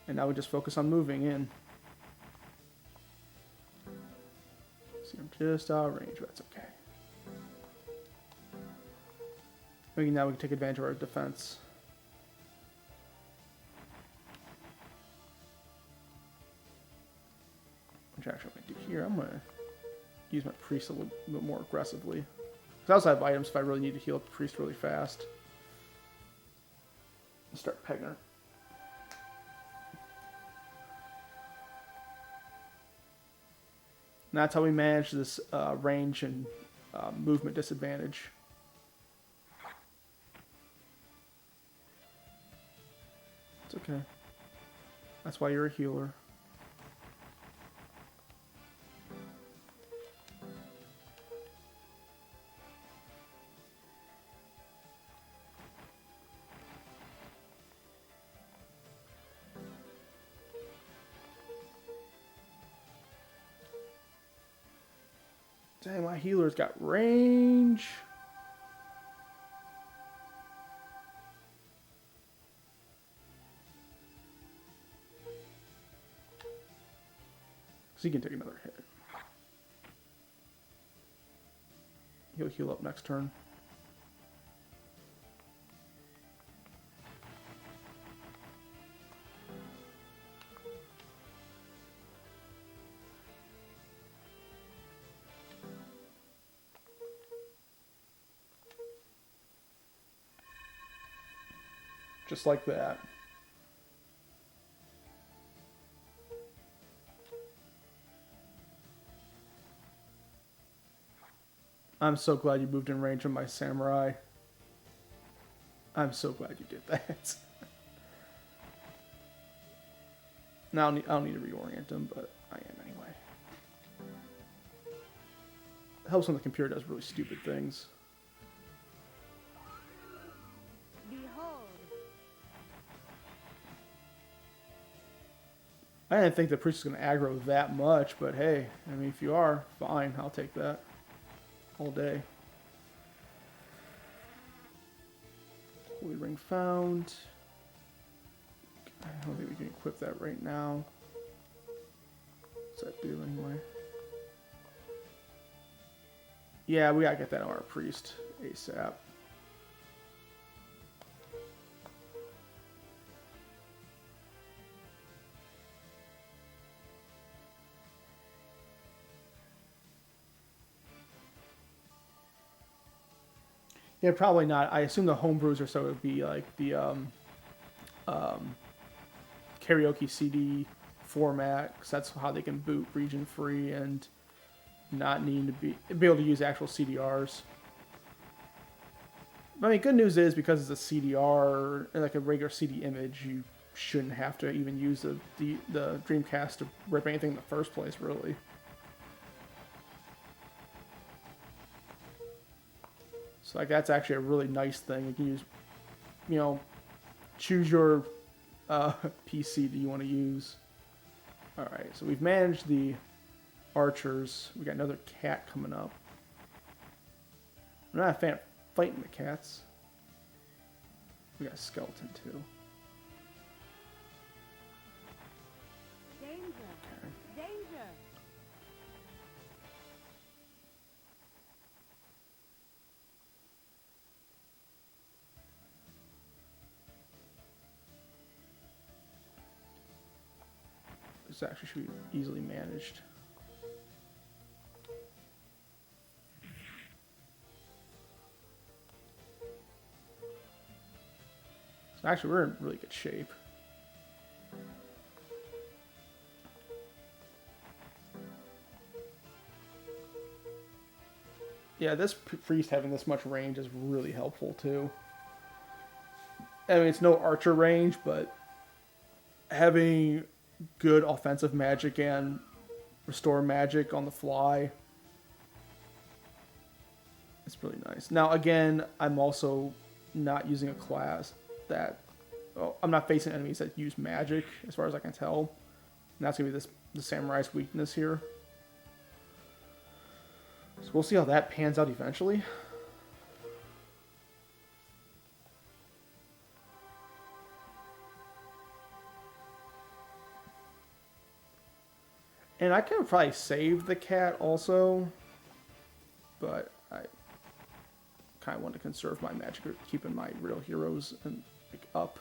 And now we just focus on moving in. See, I'm just out of range, but that's okay. Now we can take advantage of our defense. Which actually I'm going to do here, I'm going to use my priest a little bit more aggressively. Because I also have items if I really need to heal up the priest really fast. Let's start pegging her. And that's how we manage this range and movement disadvantage. It's okay. That's why you're a healer. Dang, my healer's got range. So he can take another hit. He'll heal up next turn. Just like that. I'm so glad you moved in range of my samurai. I'm so glad you did that. Now I don't need to reorient him, but I am anyway. It helps when the computer does really stupid things. Behold. I didn't think the priest was going to aggro that much, but hey, I mean, if you are, fine, I'll take that all day. Holy ring found. I don't think we can equip that right now. What's that do anyway? Yeah, we gotta get that on our priest ASAP. Yeah, probably not. I assume the homebrews or so would be like the karaoke CD format, because that's how they can boot region free and not need to be able to use actual CDRs. But I mean, good news is because it's a CDR, like a regular CD image, you shouldn't have to even use the Dreamcast to rip anything in the first place, really. So like that's actually a really nice thing. You can use, you know, choose your PC that you want to use. Alright, so we've managed the archers. We got another cat coming up. I'm not a fan of fighting the cats. We got a skeleton too. Danger. Okay. Danger. This actually should be easily managed. So actually, we're in really good shape. Yeah, this priest having this much range is really helpful too. I mean, it's no archer range, but having good offensive magic and restore magic on the fly, it's really nice. Now, again, I'm also not using a class that... Well, I'm not facing enemies that use magic, as far as I can tell. And that's going to be the samurai's weakness here. So we'll see how that pans out eventually. And I could probably save the cat also, but I kind of want to conserve my magic, keeping my real heroes and like, up.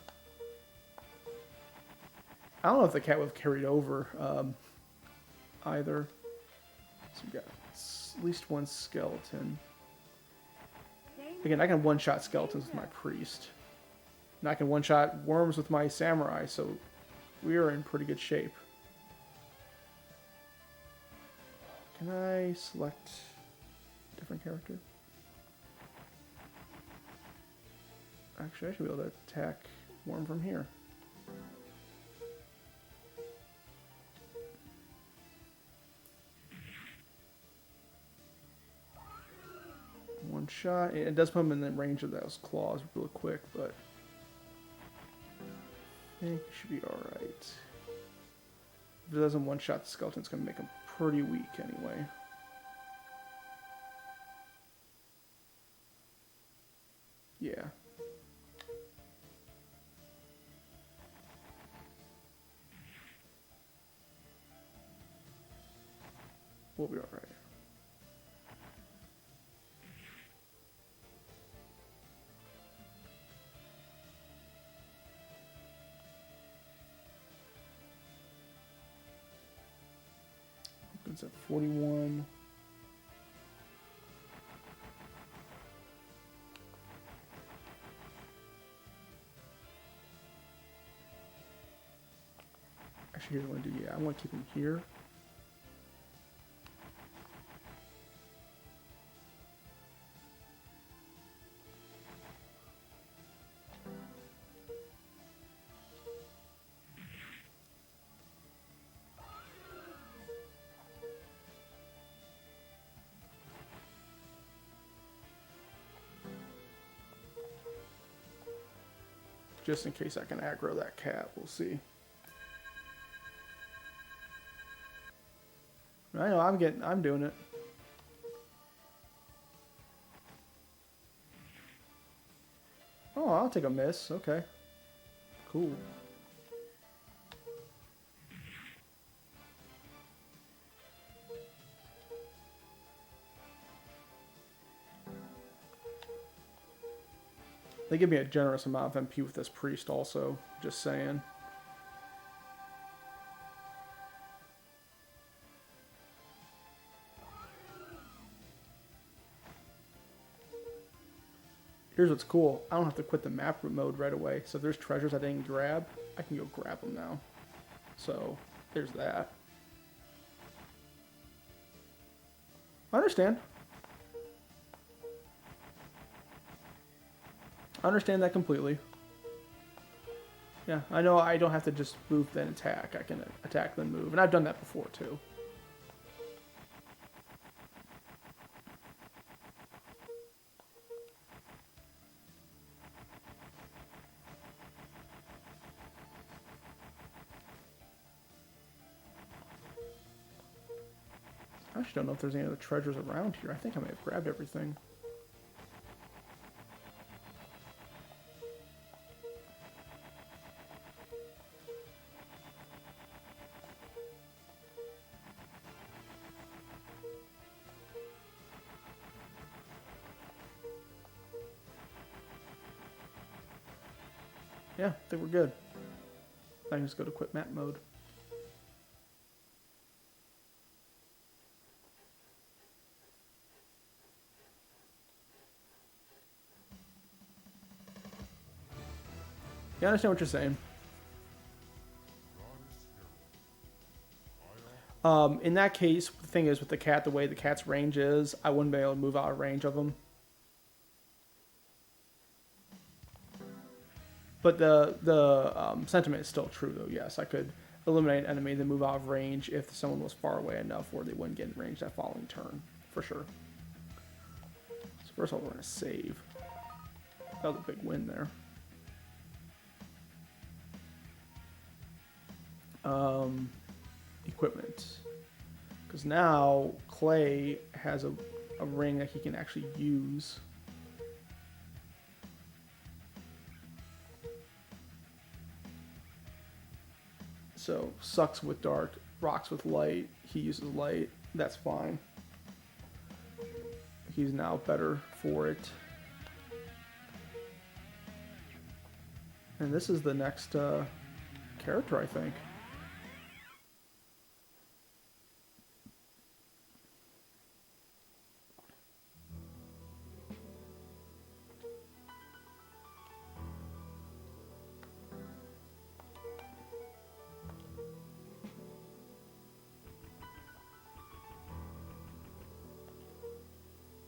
I don't know if the cat would have carried over either. So we got at least one skeleton. Again, I can one-shot skeletons with my priest. And I can one-shot worms with my samurai, so we are in pretty good shape. Can I select a different character? Actually, I should be able to attack worm from here. One shot. It does put him in the range of those claws real quick, but I think it should be alright. If it doesn't one-shot the skeleton, it's going to make him pretty weak anyway. Yeah. We'll be alright. It's at 41. Actually, here's what I want to do. Yeah, I want to keep him here. Just in case I can aggro that cat, we'll see. I know, I'm doing it. Oh, I'll take a miss. Okay. Cool. They give me a generous amount of MP with this priest also, just saying. Here's what's cool. I don't have to quit the map mode right away. So if there's treasures I didn't grab, I can go grab them now. So there's that. I understand. I understand that completely. Yeah, I know I don't have to just move then attack. I can attack then move. And I've done that before too. I actually don't know if there's any other treasures around here. I think I may have grabbed everything. Yeah, I think we're good. I can just go to quit map mode. Yeah, I understand what you're saying. In that case, the thing is with the cat, the way the cat's range is, I wouldn't be able to move out of range of him. But the sentiment is still true, though. Yes, I could eliminate an enemy, then move out of range if someone was far away enough where they wouldn't get in range that following turn, for sure. So first of all, we're going to save. That was a big win there. Equipment. Because now Clay has a ring that he can actually use. So, sucks with dark, rocks with light. He uses light. That's fine. He's now better for it. And this is the next character, I think.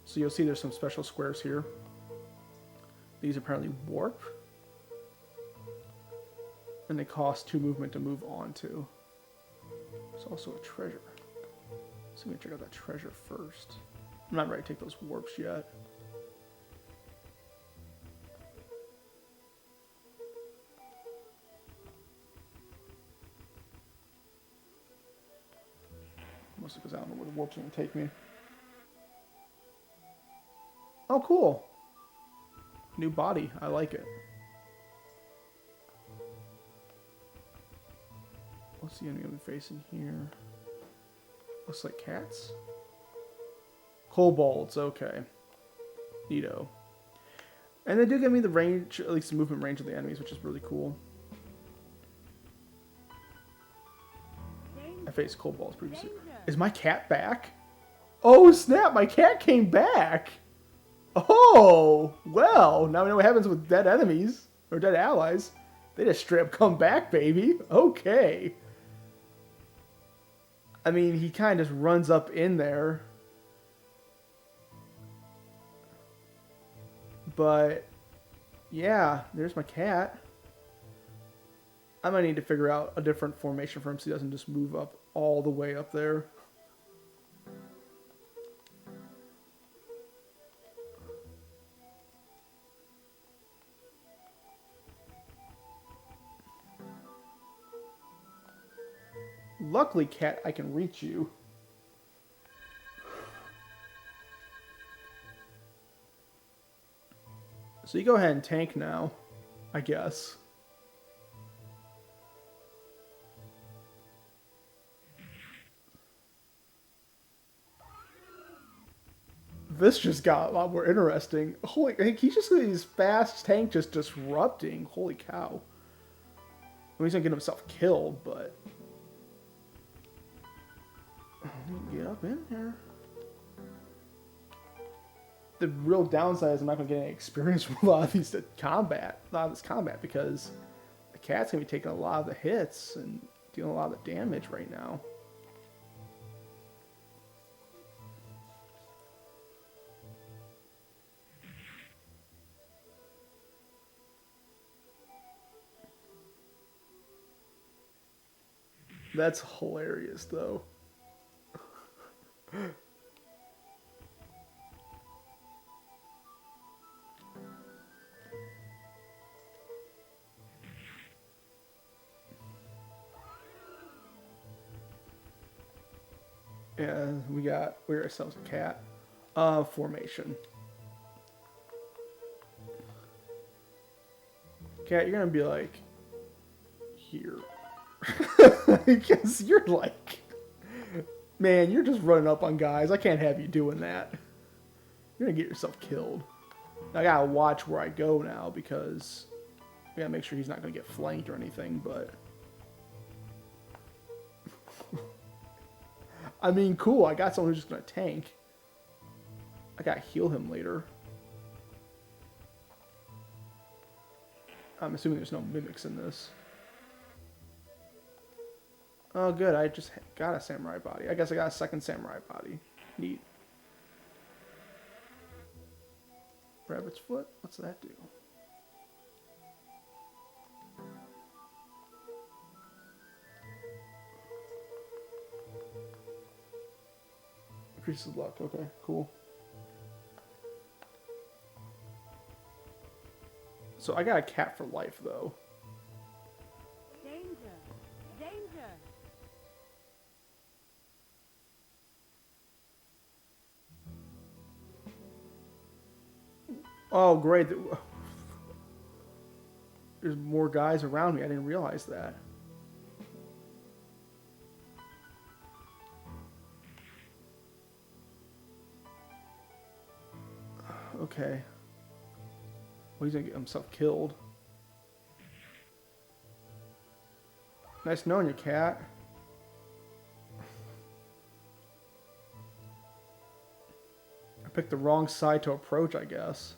So you'll see there's some special squares here. These apparently warp. And they cost 2 movement to move on to. There's also a treasure. So I'm going to check out that treasure first. I'm not ready to take those warps yet. Mostly because I don't know where the warps are going to take me. Oh, cool. New body. I like it. What's the enemy I'm facing here? Looks like cats. Kobolds. Okay. Neato. And they do give me the range, at least the movement range of the enemies, which is really cool. I faced kobolds previously. Is my cat back? Oh, snap. My cat came back. Oh, well, now we know what happens with dead enemies, or dead allies. They just straight up come back, baby. Okay. I mean, he kind of just runs up in there. But, yeah, there's my cat. I might need to figure out a different formation for him so he doesn't just move up all the way up there. Luckily, cat, I can reach you. So you go ahead and tank now, I guess. This just got a lot more interesting. Holy, he's just his fast tank just disrupting. Holy cow. Well, he's gonna get himself killed, but get up in there. The real downside is I'm not gonna get any experience with a lot of this combat because the cat's gonna be taking a lot of the hits and dealing a lot of the damage right now. That's hilarious, though. Yeah, we ourselves a cat. Formation. Cat, you're gonna be like here. Because you're like, man, you're just running up on guys. I can't have you doing that. You're gonna get yourself killed. I gotta watch where I go now because I gotta make sure he's not gonna get flanked or anything, but I mean, cool, I got someone who's just gonna tank. I gotta heal him later. I'm assuming there's no mimics in this. Oh, good. I just got a samurai body. I guess I got a second samurai body. Neat. Rabbit's foot? What's that do? Increases luck. Okay, cool. So I got a cat for life, though. Danger! Danger! Oh, great. There's more guys around me. I didn't realize that. Okay. Well, he's gonna get himself killed. Nice knowing you, cat. I picked the wrong side to approach, I guess.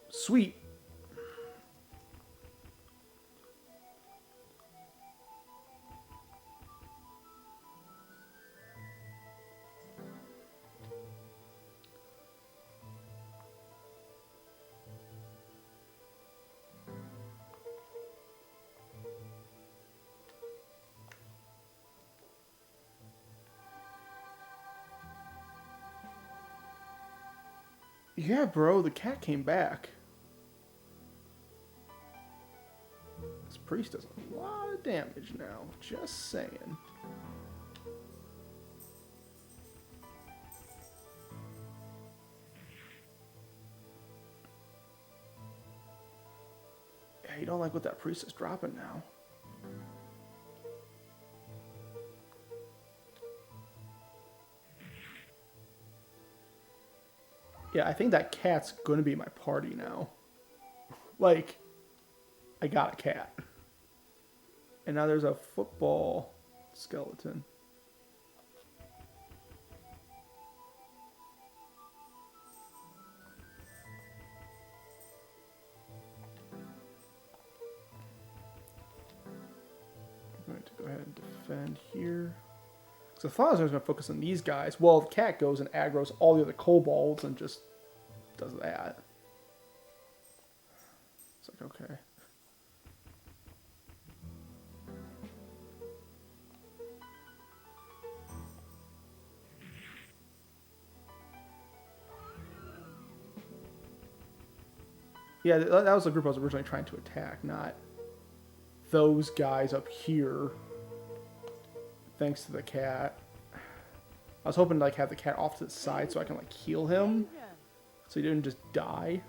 Sweet. Yeah, bro, the cat came back. This priest does a lot of damage now, just saying. Yeah, you don't like what that priest is dropping now. Yeah, I think that cat's gonna be my party now. Like, I got a cat. And now there's a football skeleton. to go ahead and defend here. So the Father's going to focus on these guys. Well, the cat goes and aggroes all the other kobolds and just does that. It's like, okay. Yeah, that was the group I was originally trying to attack, not those guys up here. Thanks to the cat. I was hoping to like have the cat off to the side so I can like heal him, so he didn't just die.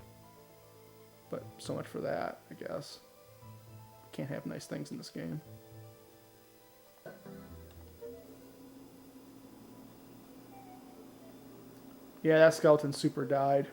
But so much for that, I guess. Can't have nice things in this game. Yeah, that skeleton super died.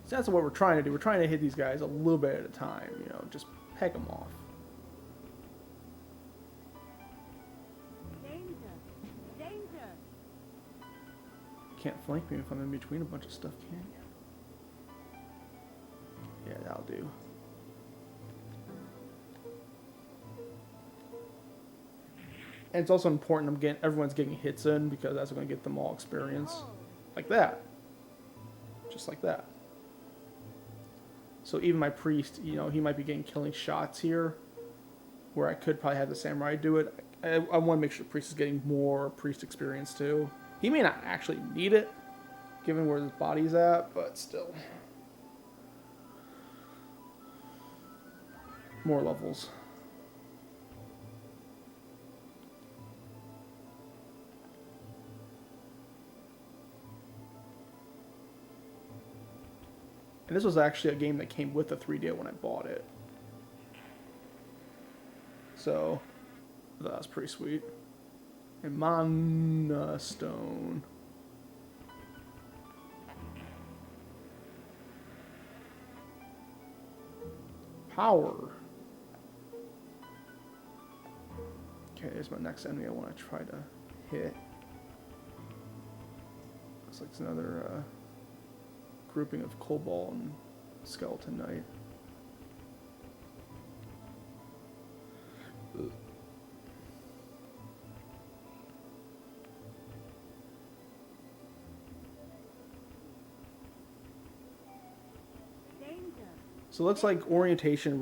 So that's what we're trying to do. We're trying to hit these guys a little bit at a time, you know, just peck them off. Danger! Danger! Can't flank me if I'm in between a bunch of stuff, can you? Yeah, that'll do. And it's also important everyone's getting hits in because that's going to get them all experience. Like that. Just like that. So even my priest, you know, he might be getting killing shots here, where I could probably have the samurai do it. I want to make sure the priest is getting more priest experience too. He may not actually need it, given where his body's at, but still. More levels. And this was actually a game that came with the 3DO when I bought it. So, that was pretty sweet. And Mana Stone. Power. Okay, there's my next enemy I want to try to hit. Looks like it's another grouping of Cobalt and Skeleton Knight. Ugh. Danger! So it looks like orientation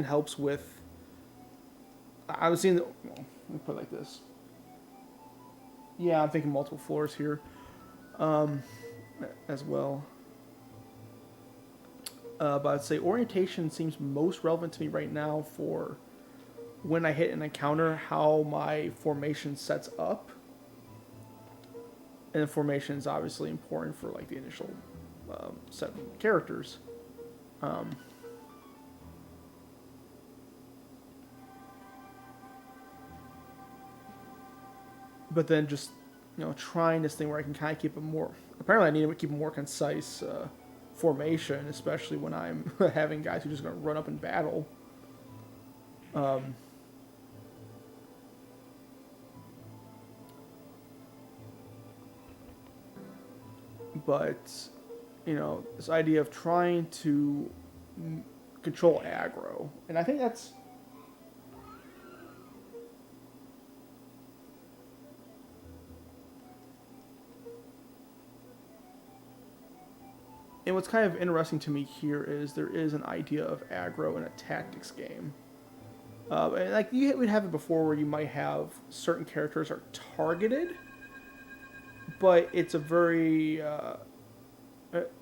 helps with. I was seeing the. Well, let me put it like this. Yeah, I'm thinking multiple floors here. As well. But I'd say orientation seems most relevant to me right now for when I hit an encounter, how my formation sets up. And the formation is obviously important for like the initial set of characters. But then just, you know, trying this thing where I can kind of keep a more... Apparently I need to keep a more concise formation, especially when I'm having guys who are just going to run up and battle. But, you know, this idea of trying to control aggro. And I think that's... And what's kind of interesting to me here is there is an idea of aggro in a tactics game. And like you would have it before where you might have certain characters are targeted, but it's a very...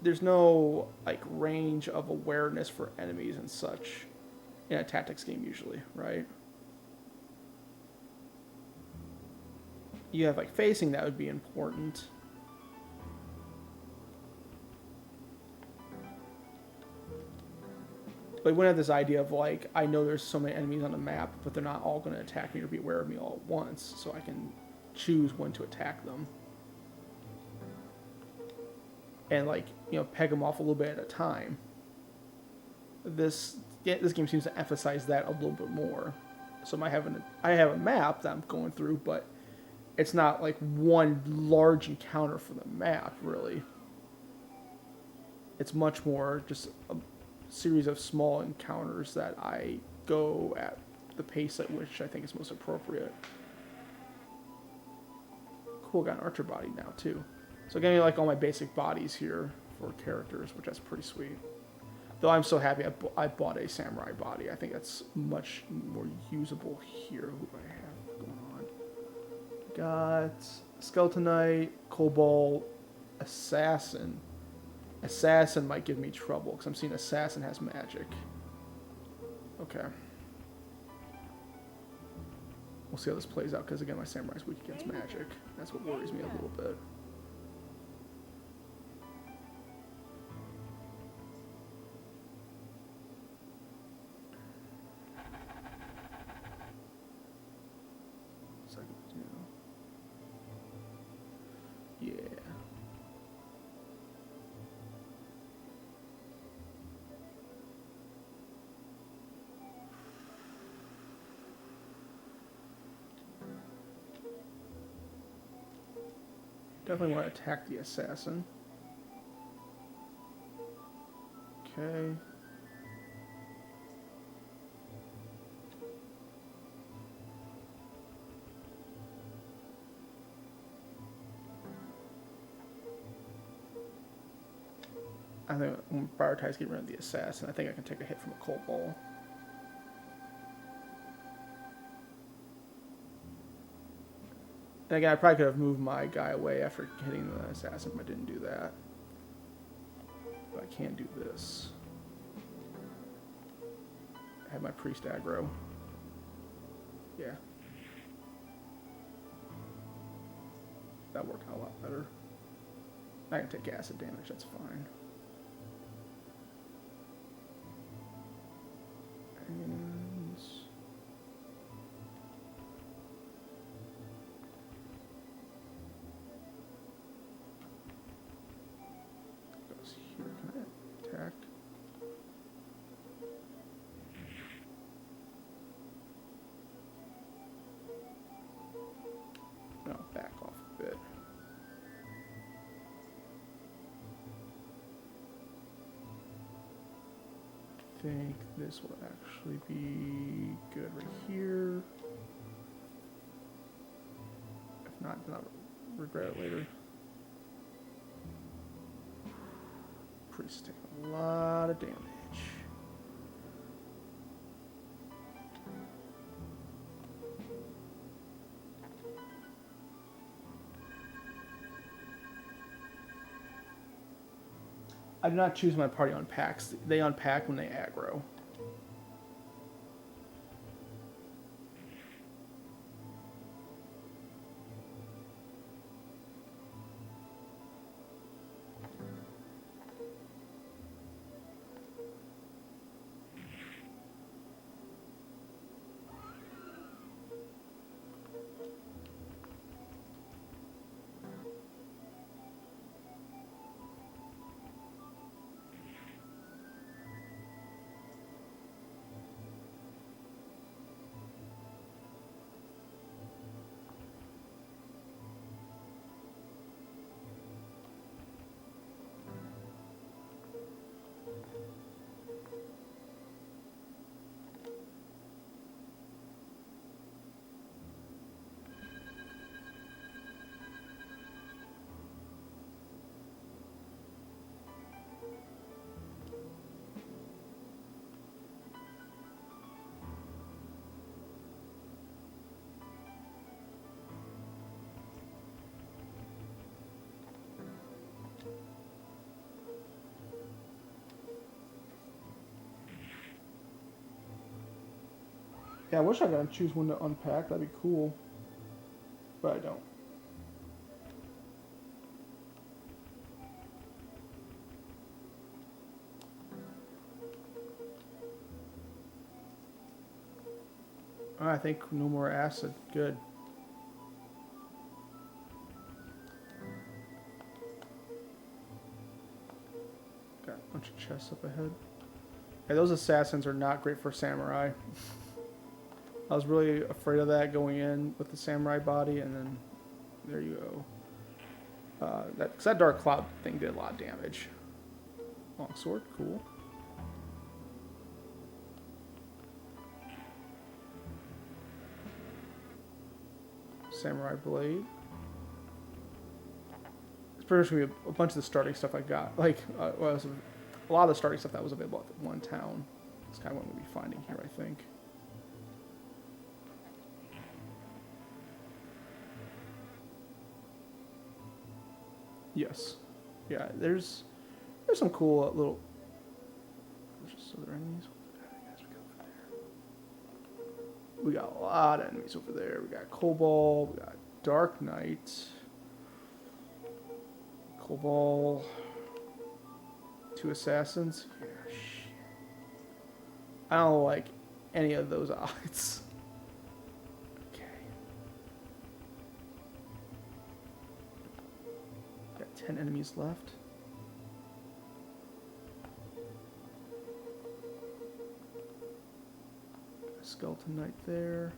there's no like range of awareness for enemies and such in a tactics game usually, right? You have like facing, that would be important. But you wouldn't have this idea of like, I know there's so many enemies on the map, but they're not all going to attack me or be aware of me all at once, so I can choose when to attack them. and like, you know, peg them off a little bit at a time. This game seems to emphasize that a little bit more. So I have a map that I'm going through, but it's not like one large encounter for the map, really. It's much more just a series of small encounters that I go at the pace at which I think is most appropriate. Cool, got an archer body now too. So getting like all my basic bodies here for characters, which that's pretty sweet. Though I'm so happy I bought a samurai body. I think that's much more usable here. Who do I have going on? Got Skeleton Knight, Cobalt, Assassin. Assassin might give me trouble because I'm seeing Assassin has magic. Okay. We'll see how this plays out because again, my Samurai's weak against magic. That's what worries me a little bit. Yeah. Definitely want to attack the assassin. Okay. I think I'm going to prioritize getting rid of the assassin. I think I can take a hit from a cold ball. And again, I probably could have moved my guy away after hitting the assassin, but I didn't do that. But I can do this. I have my priest aggro. Yeah. That worked out a lot better. I can take acid damage, that's fine. And goes here. Can I attack? No, back off a bit. I think this will actually be good right here. If not, then I'll regret it later. Priest taking a lot of damage. I do not choose my party unpacks. They unpack when they aggro. Yeah, I wish I could choose one to unpack. That'd be cool. But I don't. I think no more acid. Good. Bunch of chests up ahead. Yeah, those assassins are not great for samurai. I was really afraid of that going in with the samurai body, and then there you go. That dark cloud thing did a lot of damage. Long sword, cool. Samurai blade. It's pretty much gonna be a bunch of the starting stuff I got. Like, well, a lot of the starting stuff that was available at one town. It's kind of what we'll be finding here, I think. Yes. Yeah, there's some cool little... There's just other enemies. We got a lot of enemies over there. We got Cobalt, we got Dark Knight, Cobalt, 2 assassins. Yeah, shit. I don't like any of those odds. Okay. Got 10 enemies left. Skeleton Knight there.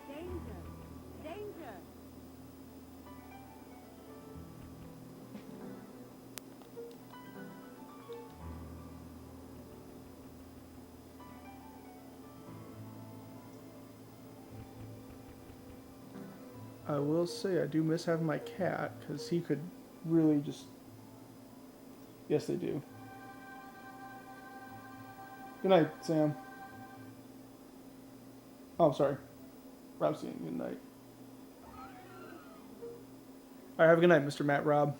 Danger! Danger! I will say I do miss having my cat, because he could really just... Yes, they do. Good night, Sam. Oh, I'm sorry. Rob's saying good night. Alright, have a good night, Mr. Matt Rob.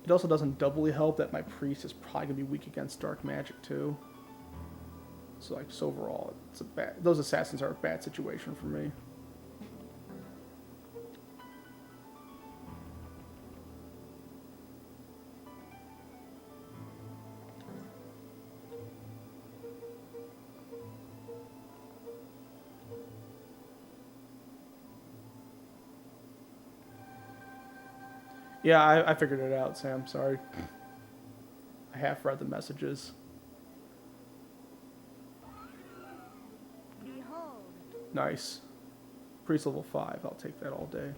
It also doesn't doubly help that my priest is probably going to be weak against dark magic too. So like, just overall, it's a bad... Those assassins are a bad situation for me. Yeah, I figured it out, Sam. Sorry. I half read the messages. Behold! Nice. Priest level 5. I'll take that all day.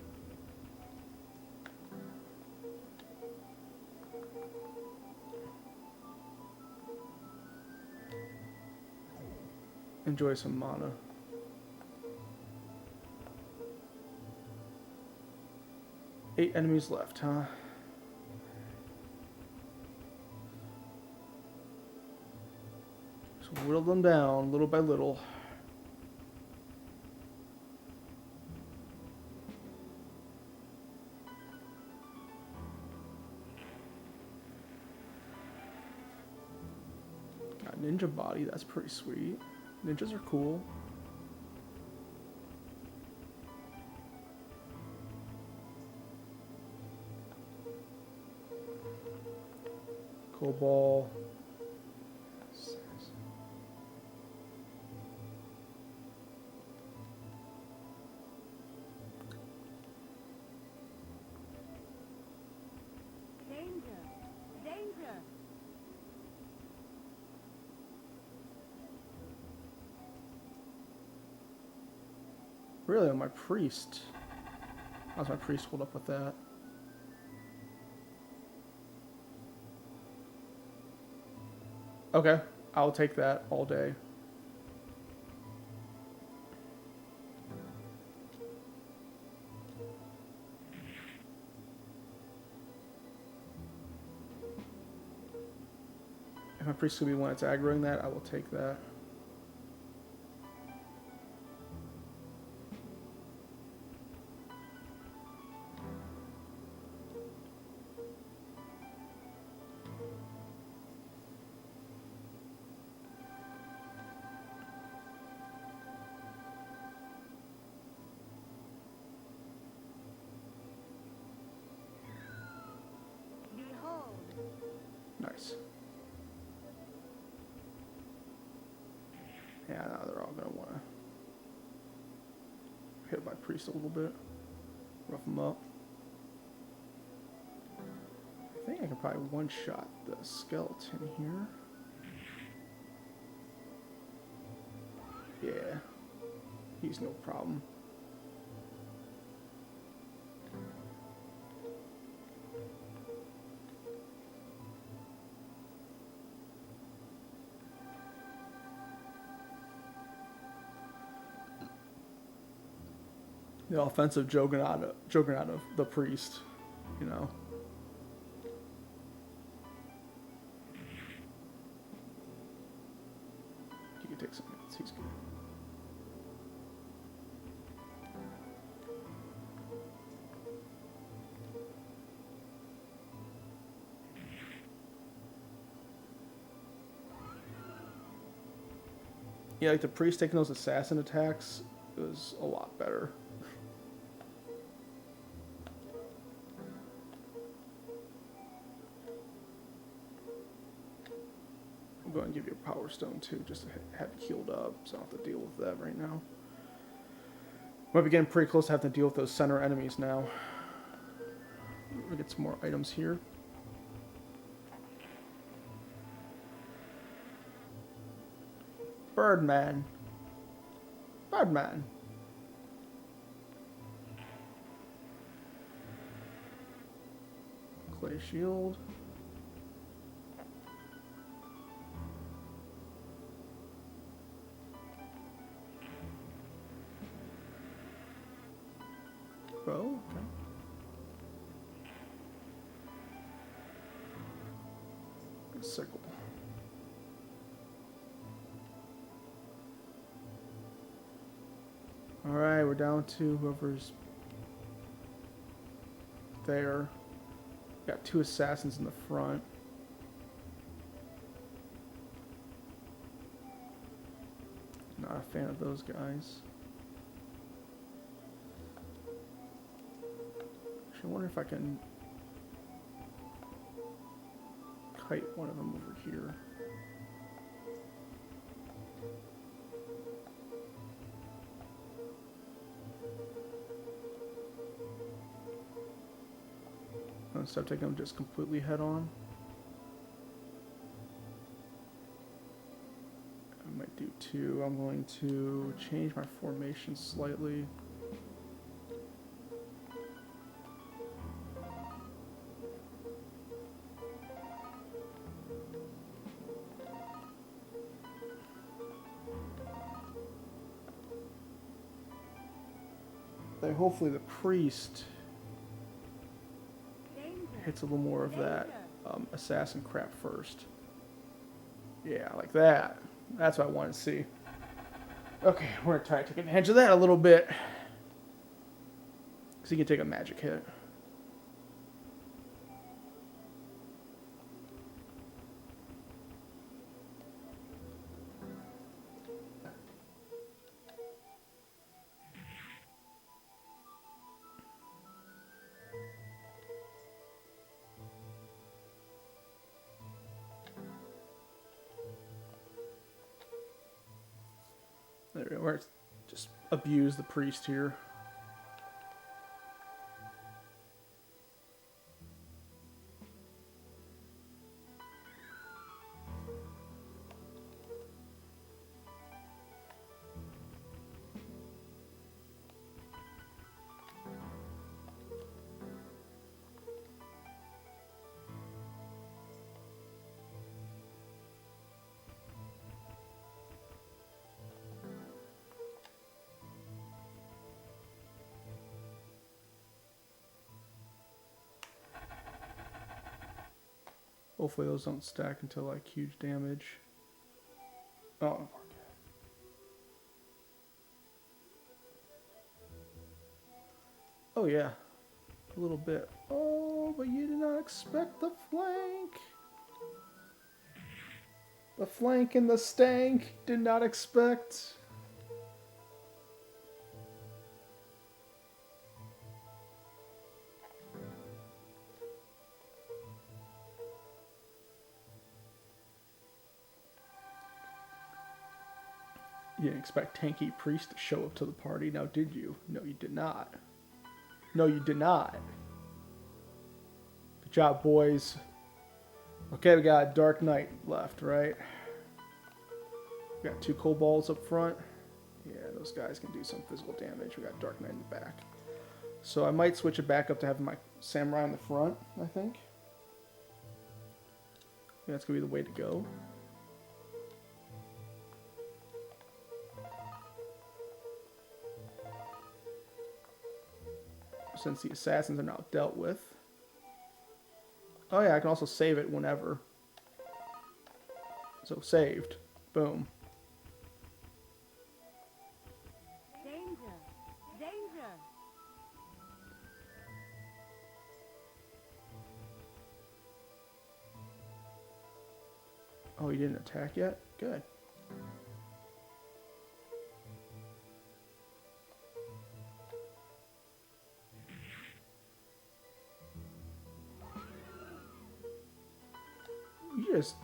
Enjoy some mana. Eight enemies left, huh? So whittle them down little by little. Got ninja body, that's pretty sweet. Ninjas are cool. Cobalt. Danger! Danger! Really, on my priest. How's my priest hold up with that? Okay, I'll take that all day. If my priest could be one that's aggroing that, I will take that. guys. Yeah, now they're all gonna want to hit my priest a little bit, rough them up. I think I can probably one-shot the skeleton here. Yeah, he's no problem. The offensive juggernaut of the priest, you know. You can take some hits. He's good. Yeah, like the priest taking those assassin attacks was a lot better. I'm going to give you a power stone too, just to have it healed up, so I don't have to deal with that right now. Might be getting pretty close to having to deal with those center enemies now. We'll get some more items here. Birdman. Birdman. Clay shield. Bow, okay. Good sickle. Alright, we're down to whoever's there. Got two assassins in the front. Not a fan of those guys. Actually, I wonder if I can kite one of them over here. Instead of taking them just completely head on. I might do two. I'm going to change my formation slightly. Then hopefully the priest hits a little more of that assassin crap first. Yeah, like that. That's what I want to see. Okay, we're going to try to take advantage of that a little bit. Because he can take a magic hit. There we go. We're just abuse the priest here. Hopefully those don't stack until like huge damage. Oh. Oh yeah. A little bit. Oh, but you did not expect the flank. The flank and the stank did not expect. You didn't expect tanky priest to show up to the party, now did you? No, you did not. No, you did not. Good job, boys. Okay, we got Dark Knight left, right? We got 2 kobolds up front. Yeah, those guys can do some physical damage. We got Dark Knight in the back. So I might switch it back up to having my samurai in the front, I think. Yeah, that's going to be the way to go. Since the assassins are now dealt with. Oh yeah, I can also save it whenever. So saved. Boom. Danger! Danger! Oh, you didn't attack yet? Good. You just...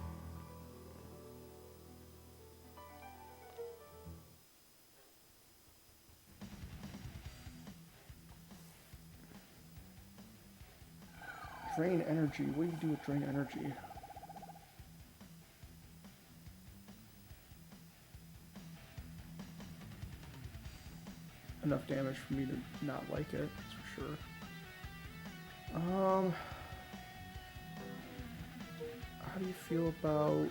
Drain energy. What do you do with drain energy? Enough damage for me to not like it, that's for sure. How do you feel about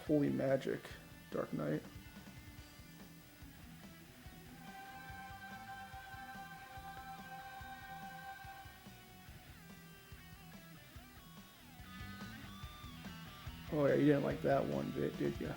Holy Magic, Dark Knight? Oh yeah, you didn't like that one bit, did you?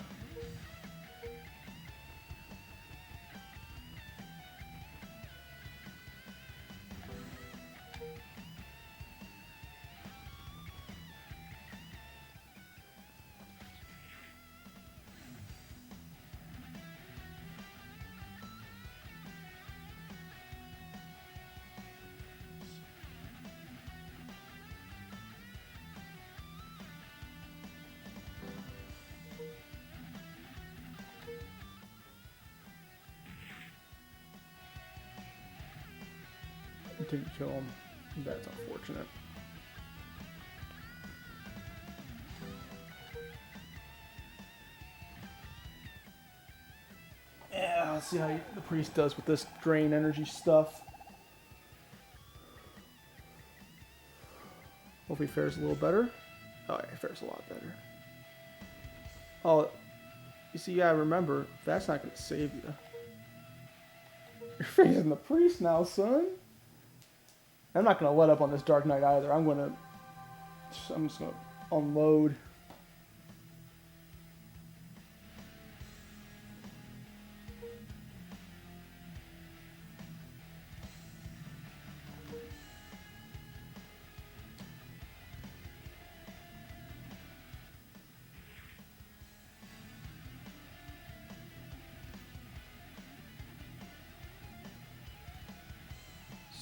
Didn't kill him. That's unfortunate. Yeah, let's see how the priest does with this drain energy stuff. Hopefully he fares a little better. Oh yeah, he fares a lot better. Oh, you see, yeah, remember, that's not going to save you. You're facing the priest now, son. I'm not going to let up on this Dark Knight either. I'm just going to unload.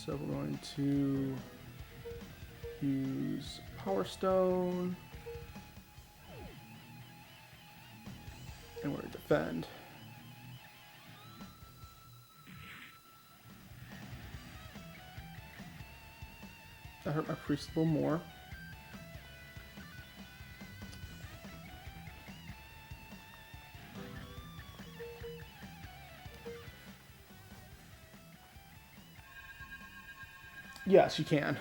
So we're going to use Power Stone, and we're going to defend. That hurt my priest a little more. Yes, you can.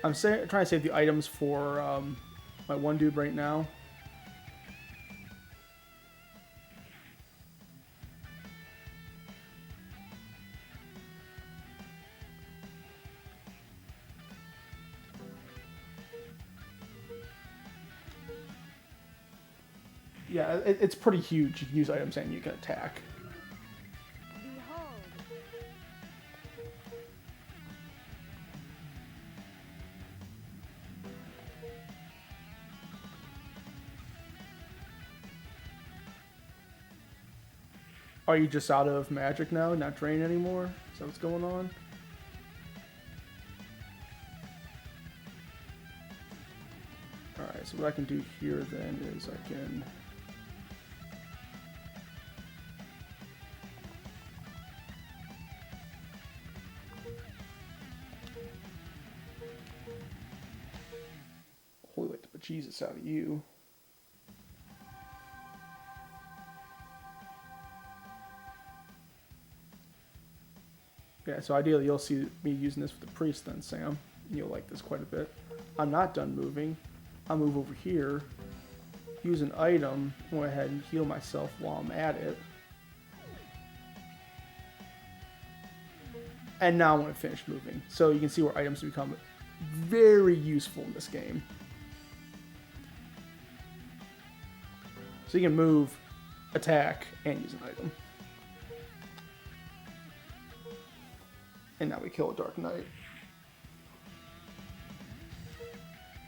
I'm trying to save the items for my one dude right now. Yeah, it's pretty huge. You can use items and you can attack. Are you just out of magic now, not drain anymore? Is that what's going on? Alright, so what I can do here then is I can... Holy wait the bejesus out of you. Yeah, so ideally you'll see me using this with the priest then, Sam. And you'll like this quite a bit. I'm not done moving. I'll move over here, use an item, go ahead and heal myself while I'm at it. And now I'm going to finish moving. So you can see where items become very useful in this game. So you can move, attack, and use an item. And now we kill a Dark Knight.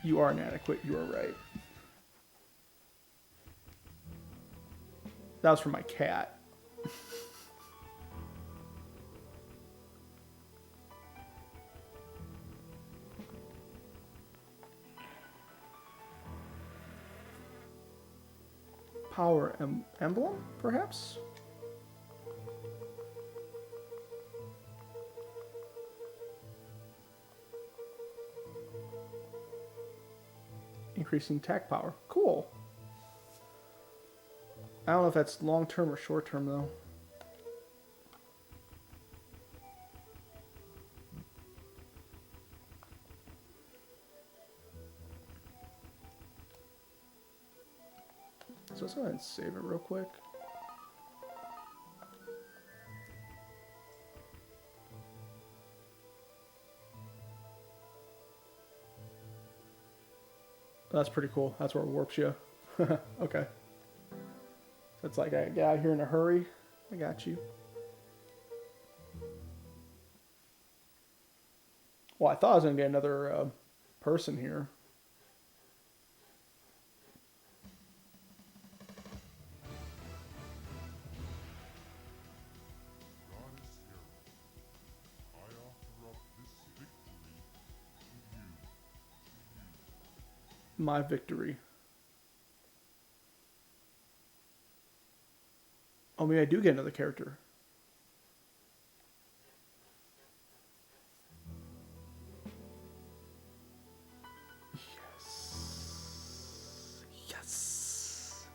You are inadequate, you are right. That was for my cat. Power emblem, perhaps? Increasing attack power. Cool. I don't know if that's long term or short term though. So let's go ahead and save it real quick. That's pretty cool. That's where it warps you. Okay. It's like, I get out here in a hurry. I got you. Well, I thought I was going to get another person here. Goddess Hera, I offer up this victory to you. My victory. Oh, maybe I do get another character. Yes. Yes.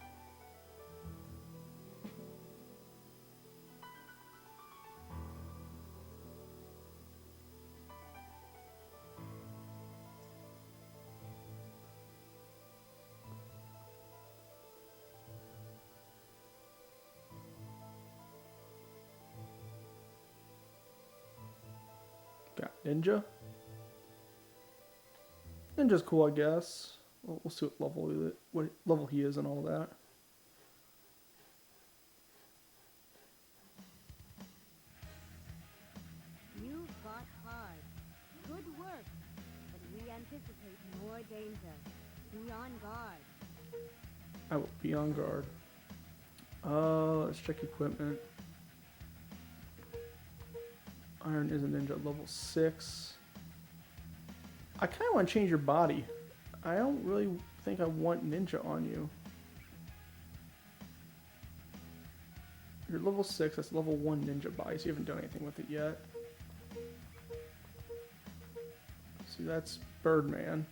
Got Ninja. Ninja's cool, I guess. We'll see what level he is and all that. You fought hard. Good work. But we anticipate more danger. Be on guard. I will be on guard. Let's check equipment. Iron is a ninja at level 6. I kind of want to change your body. I don't really think I want ninja on you. You're level 6, that's level 1 ninja body, so you haven't done anything with it yet. See, that's Birdman.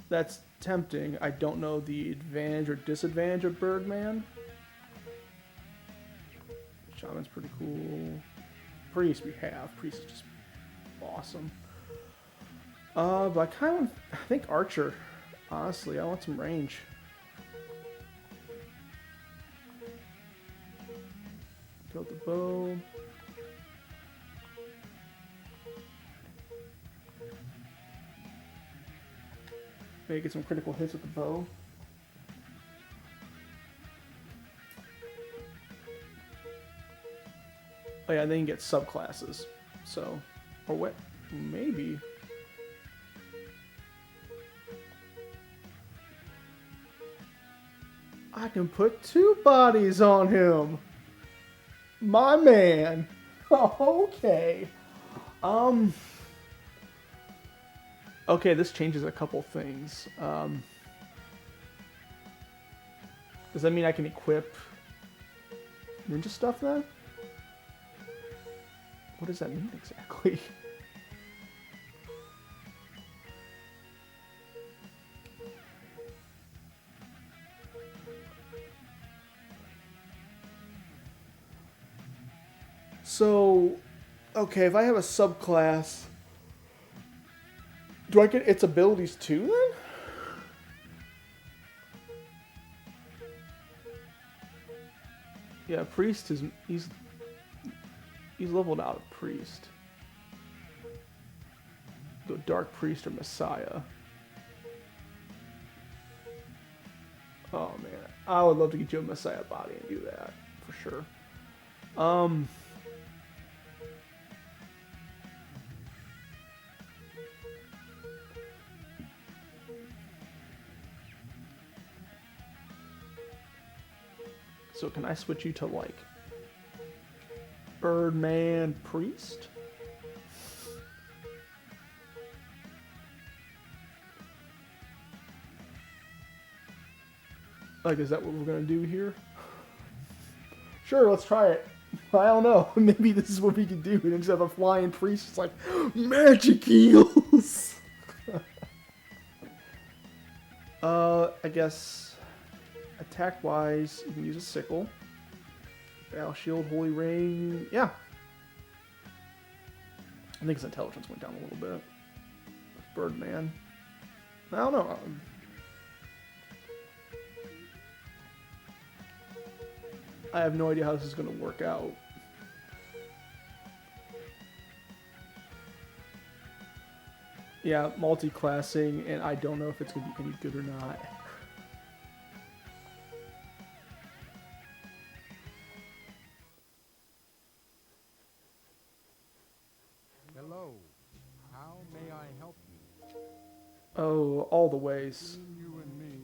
That's tempting. I don't know the advantage or disadvantage of Birdman. Shaman's pretty cool. Priest we have. Priest is just awesome. But I kind of, I think Archer. Honestly, I want some range. Killed the bow. Maybe get some critical hits with the bow. Oh yeah, and then you get subclasses. So, or what? Maybe. I can put 2 bodies on him. My man. Okay, this changes a couple things. Does that mean I can equip ninja stuff then? What does that mean exactly? So, okay, if I have a subclass, do I get its abilities too then? Yeah, priest is he's leveled out of priest. Go dark priest or messiah. Oh man, I would love to get you a messiah body and do that for sure. So can I switch you to like Birdman Priest? Like, is that what we're gonna do here? Sure, let's try it. I don't know. Maybe this is what we can do. And just have a flying priest. It's like magic heals. I guess attack wise, you can use a sickle. Battle shield, holy ring. Yeah. I think his intelligence went down a little bit. Birdman. I don't know. I have no idea how this is going to work out. Yeah, multi-classing, and I don't know if it's going to be any good or not. Hello. How may I help you? Oh, all the ways. Between you and me,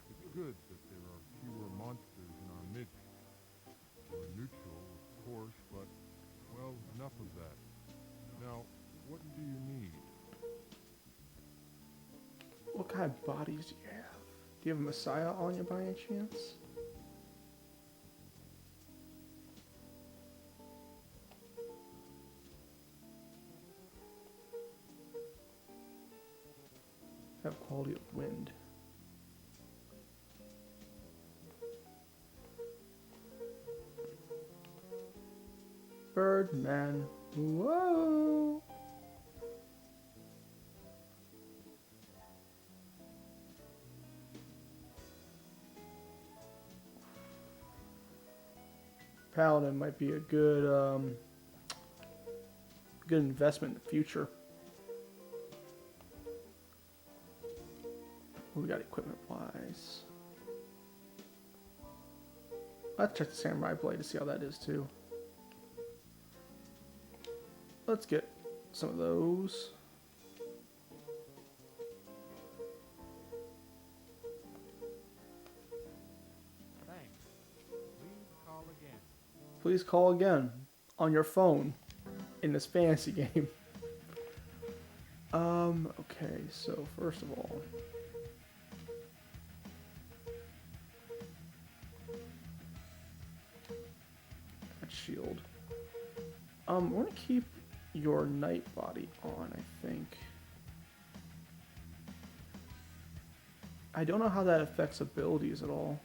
it's good that there are fewer monsters in our midst. We're neutral, of course, but, well, enough of that. Now, what do you need? What kind of bodies do you have? Do you have a Messiah on you by any chance? Have quality of wind. Birdman. Whoa! Paladin might be a good investment in the future. What we got equipment wise? Let's check the samurai blade to see how that is too. Let's get some of those. Thanks. Please call again. Please call again on your phone in this fantasy game. Okay, so first of all, that shield. We're gonna keep your knight body on, I think. I don't know how that affects abilities at all.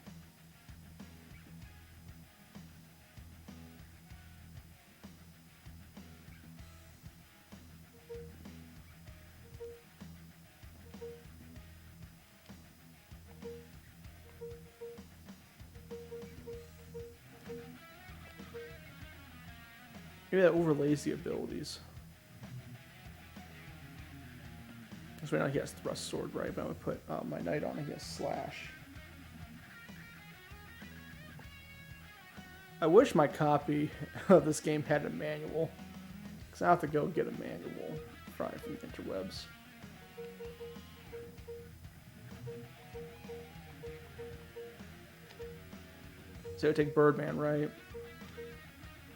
Maybe that overlays the abilities. Because right now he has thrust sword, right? But I'm going to put my knight on and he has slash. I wish my copy of this game had a manual. Because I have to go get a manual probably from the interwebs. So I would take Birdman, right?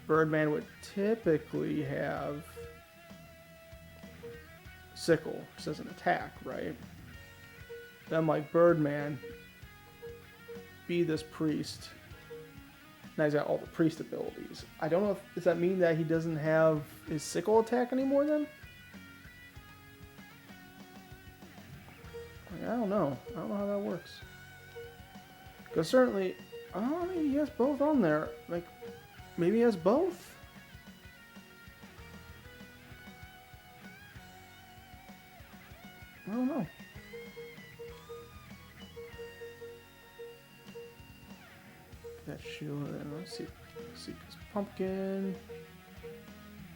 Birdman would typically have sickle, just as an attack, right? Then I'm like, Birdman, be this priest. Now he's got all the priest abilities. I don't know does that mean that he doesn't have his sickle attack anymore then? Like, I don't know. I don't know how that works. Because certainly, I mean, he has both on there. Like, maybe he has both? I don't know. That shield, and let's see, because Pumpkin,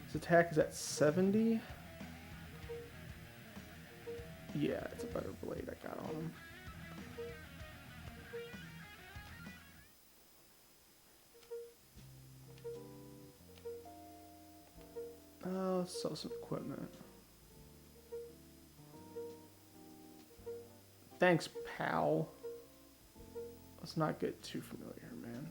his attack is at 70. Yeah, it's a better blade I got on him. Let's sell some equipment. Thanks, pal. Let's not get too familiar, man.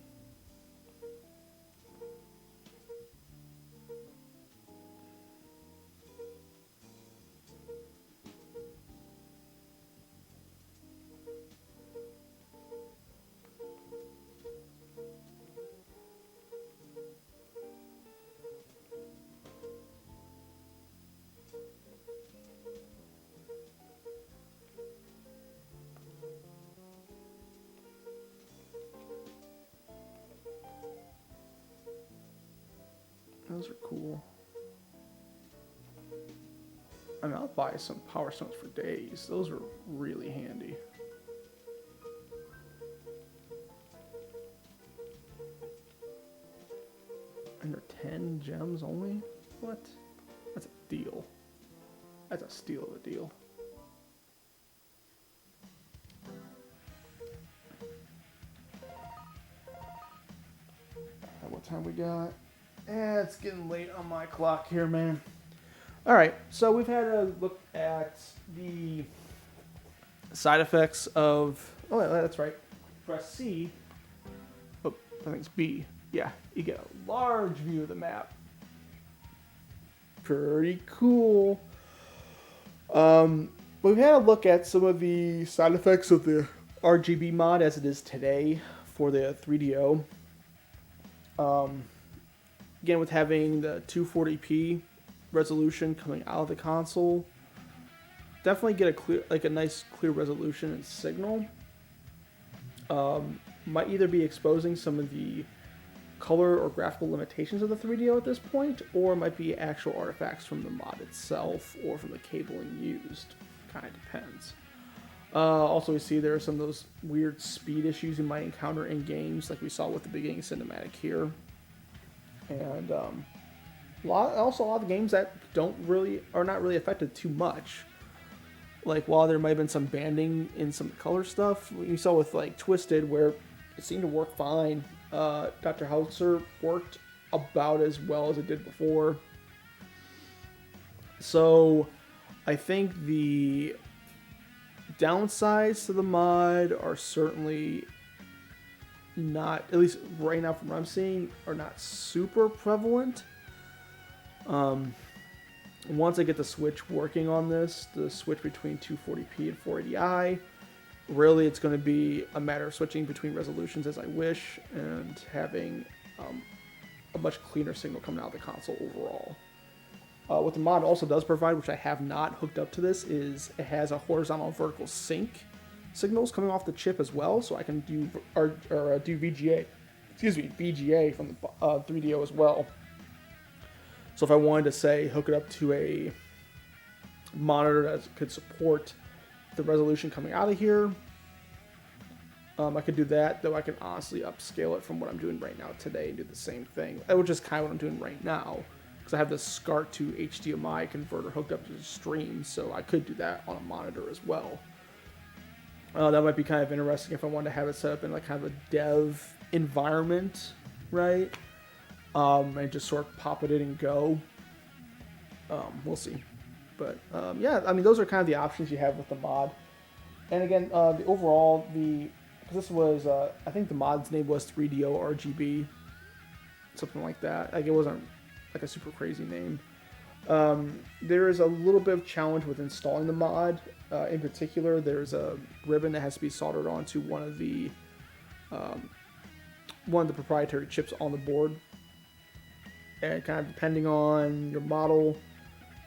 Those are cool. I mean, I'll buy some power stones for days. Those are really handy. And they're 10 gems only? What? That's a deal. That's a steal of a deal. What time we got? It's getting late on my clock here, man. Alright, so we've had a look at the side effects of... Oh, yeah, that's right. Press C. Oh, I think it's B. Yeah, you get a large view of the map. Pretty cool. We've had a look at some of the side effects of the RGB mod as it is today for the 3DO. Again, with having the 240p resolution coming out of the console, definitely get a clear, like a nice clear resolution and signal. Might either be exposing some of the color or graphical limitations of the 3DO at this point, or might be actual artifacts from the mod itself or from the cabling used. Kind of depends. Also, we see there are some of those weird speed issues you might encounter in games, like we saw with the beginning cinematic here. And a lot of games that are not really affected too much. Like, while there might have been some banding in some color stuff, you saw with like Twisted, where it seemed to work fine. Dr. Hauser worked about as well as it did before. So I think the downsides to the mod are certainly not, at least right now from what I'm seeing, are not super prevalent. Once I get the Switch working on this, the switch between 240p and 480i, really it's going to be a matter of switching between resolutions as I wish and having a much cleaner signal coming out of the console overall. What the mod also does provide, which I have not hooked up to this, is it has a horizontal and vertical sync signals coming off the chip as well, so I can do do VGA from the 3DO as well. So if I wanted to, say, hook it up to a monitor that could support the resolution coming out of here, I could do that, though I can honestly upscale it from what I'm doing right now today and do the same thing, which is kind of what I'm doing right now, because I have this SCART to HDMI converter hooked up to the stream, so I could do that on a monitor as well. That might be kind of interesting if I wanted to have it set up in like kind of a dev environment, right? And just sort of pop it in and go. We'll see. But yeah, I mean, those are kind of the options you have with the mod. And again, the overall, because this was, I think the mod's name was 3DO RGB, something like that. Like, it wasn't like a super crazy name. There is a little bit of challenge with installing the mod. In particular, there's a ribbon that has to be soldered onto one of the proprietary chips on the board. And kind of depending on your model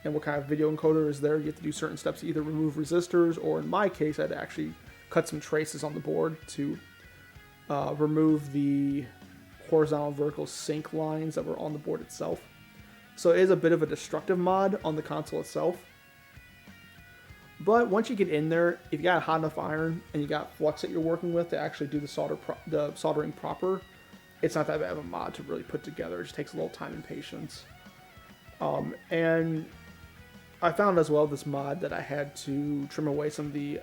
and what kind of video encoder is there, you have to do certain steps to either remove resistors, or in my case, I had to actually cut some traces on the board to remove the horizontal and vertical sync lines that were on the board itself. So it is a bit of a destructive mod on the console itself. But once you get in there, if you got a hot enough iron and you got flux that you're working with to actually do the soldering proper, it's not that bad of a mod to really put together. It just takes a little time and patience. And I found as well this mod that I had to trim away some of the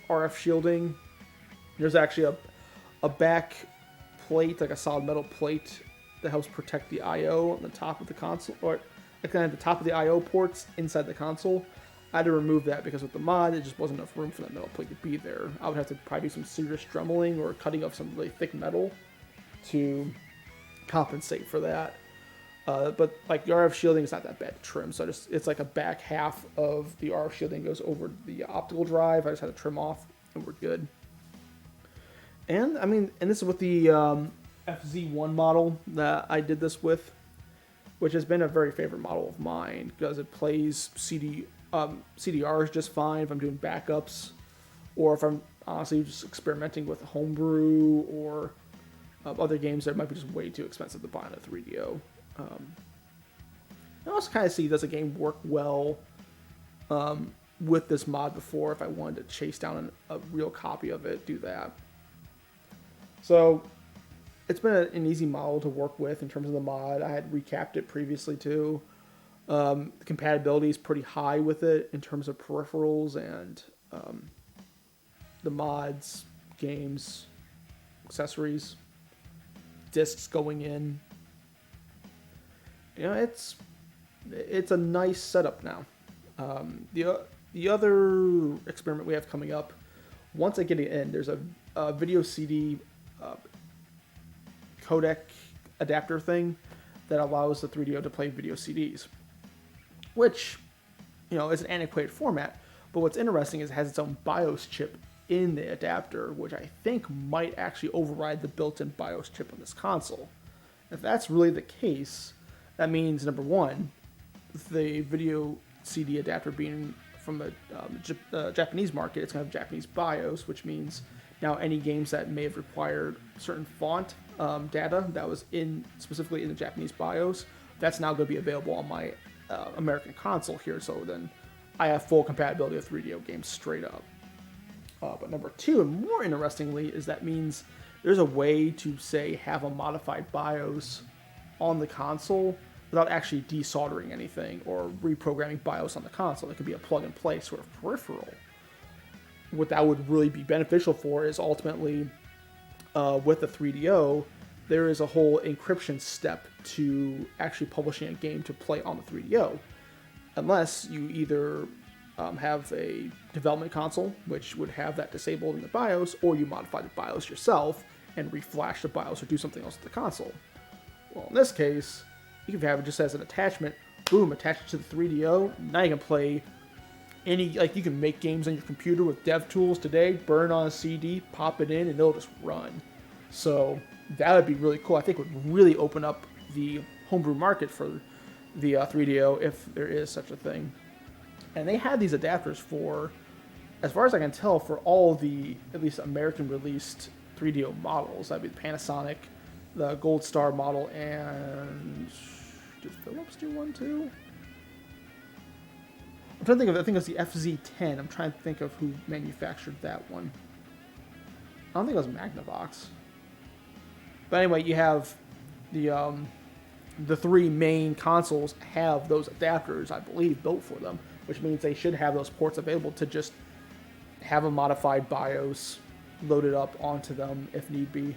RF shielding. There's actually a back plate, like a solid metal plate, that helps protect the I/O on the top of the console, or kind of the top of the I/O ports inside the console. I had to remove that because with the mod, it just wasn't enough room for that metal plate to be there. I would have to probably do some serious dremeling or cutting off some really thick metal to compensate for that. But like the RF shielding is not that bad to trim, so it's like a back half of the RF shielding goes over the optical drive. I just had to trim off, and we're good. And I mean, and this is with the FZ1 model that I did this with, which has been a very favorite model of mine because it plays CDRs just fine if I'm doing backups, or if I'm honestly just experimenting with homebrew or other games that might be just way too expensive to buy on a 3DO. I also kind of see, does a game work well with this mod before, if I wanted to chase down a real copy of it, do that. So it's been an easy model to work with in terms of the mod. I had recapped it previously too. The compatibility is pretty high with it in terms of peripherals and the mods, games, accessories, discs going in. You know, it's a nice setup now. The other experiment we have coming up, once I get it in, there's a video CD codec adapter thing that allows the 3DO to play video CDs, which, you know, is an antiquated format. But what's interesting is it has its own BIOS chip in the adapter, which I think might actually override the built-in BIOS chip on this console. If that's really the case, that means, number one, the video CD adapter being from the Japanese market, it's going to have Japanese BIOS, which means now any games that may have required certain font data that was specifically in the Japanese BIOS, that's now going to be available on my American console here. So then I have full compatibility with 3DO games straight up. But number two, and more interestingly, is that means there's a way to, say, have a modified BIOS on the console without actually desoldering anything or reprogramming BIOS on the console. It could be a plug-and-play sort of peripheral. What that would really be beneficial for is ultimately, with the 3DO, there is a whole encryption step to actually publishing a game to play on the 3DO. Unless you either have a development console, which would have that disabled in the BIOS, or you modify the BIOS yourself and reflash the BIOS or do something else with the console. Well, in this case, you can have it just as an attachment, boom, attach it to the 3DO. Now you can play you can make games on your computer with dev tools today, burn on a CD, pop it in, and it'll just run. So that would be really cool. I think it would really open up the homebrew market for the 3DO, if there is such a thing. And they had these adapters for, as far as I can tell, for all the, at least American released 3DO models. That'd be the Panasonic, the Gold Star model, and did Philips do one too? I'm trying to think of, I think it was the FZ10. I'm trying to think of who manufactured that one. I don't think it was Magnavox. But anyway, you have the three main consoles have those adapters, I believe, built for them, which means they should have those ports available to just have a modified BIOS loaded up onto them if need be.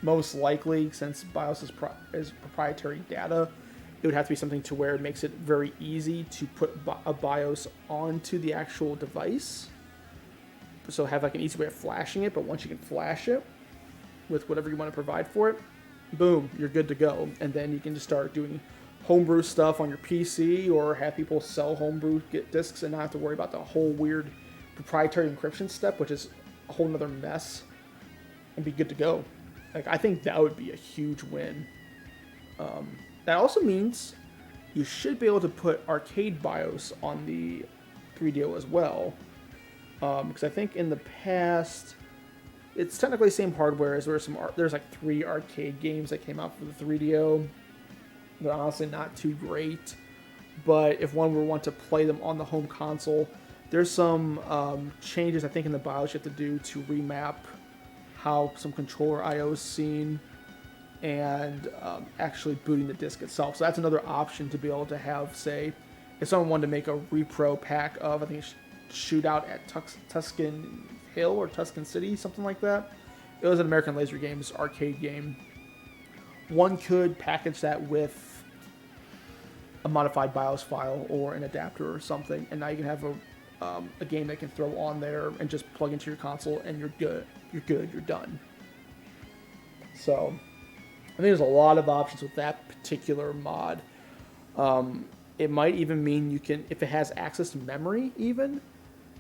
Most likely, since BIOS is proprietary data, it would have to be something to where it makes it very easy to put a BIOS onto the actual device. So have like an easy way of flashing it, but once you can flash it with whatever you want to provide for it, boom, you're good to go. And then you can just start doing homebrew stuff on your PC, or have people sell homebrew get discs and not have to worry about the whole weird proprietary encryption step, which is a whole nother mess, and be good to go. Like, I think that would be a huge win. That also means you should be able to put arcade BIOS on the 3DO as well. Because I think in the past, it's technically the same hardware as there's like 3 arcade games that came out for the 3DO. They're honestly not too great, but if one were want to play them on the home console, there's some changes I think in the BIOS you have to do to remap how some controller I/O is seen, and actually booting the disc itself. So that's another option to be able to have, say, if someone wanted to make a repro pack of, I think it's Shootout at Tuscan Hill or Tuscan City, something like that. It was an American Laser Games arcade game. One could package that with a modified BIOS file or an adapter or something, and now you can have a game that can throw on there and just plug into your console, and you're good. You're done. So I think there's a lot of options with that particular mod. It might even mean you can, if it has access to memory, even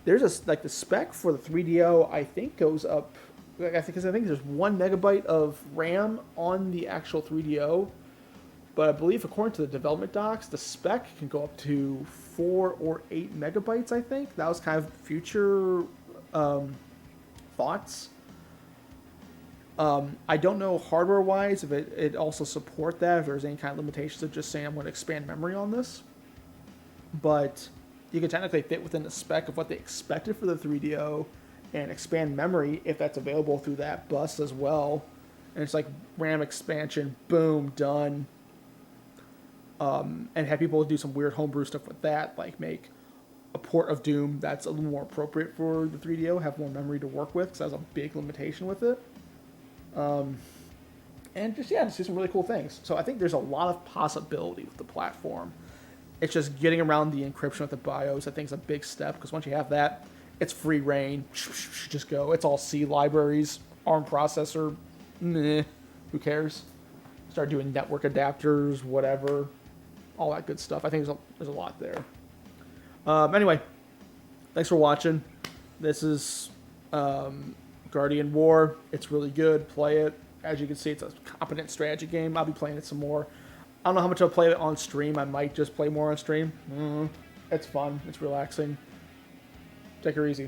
there's like the spec for the 3DO. I think goes up. I think there's 1 megabyte of RAM on the actual 3DO, but I believe according to the development docs, the spec can go up to 4 or 8 megabytes. I think that was kind of future thoughts. I don't know hardware-wise if it also support that, if there's any kind of limitations of just saying I'm going to expand memory on this. But you can technically fit within the spec of what they expected for the 3DO and expand memory if that's available through that bus as well. And it's like RAM expansion, boom, done. And have people do some weird homebrew stuff with that, like make a port of Doom that's a little more appropriate for the 3DO, have more memory to work with, because that's a big limitation with it. And just do some really cool things. So I think there's a lot of possibility with the platform. It's just getting around the encryption with the BIOS. I think is a big step, because once you have that, it's free reign. Just go. It's all C libraries, ARM processor. Meh, who cares? Start doing network adapters, whatever, all that good stuff. I think there's a lot there. Anyway, thanks for watching. This is Guardian War. It's really good. Play it. As you can see, it's a competent strategy game. I'll be playing it some more. I don't know how much I'll play it on stream. I might just play more on stream. It's fun. It's relaxing. Take her easy.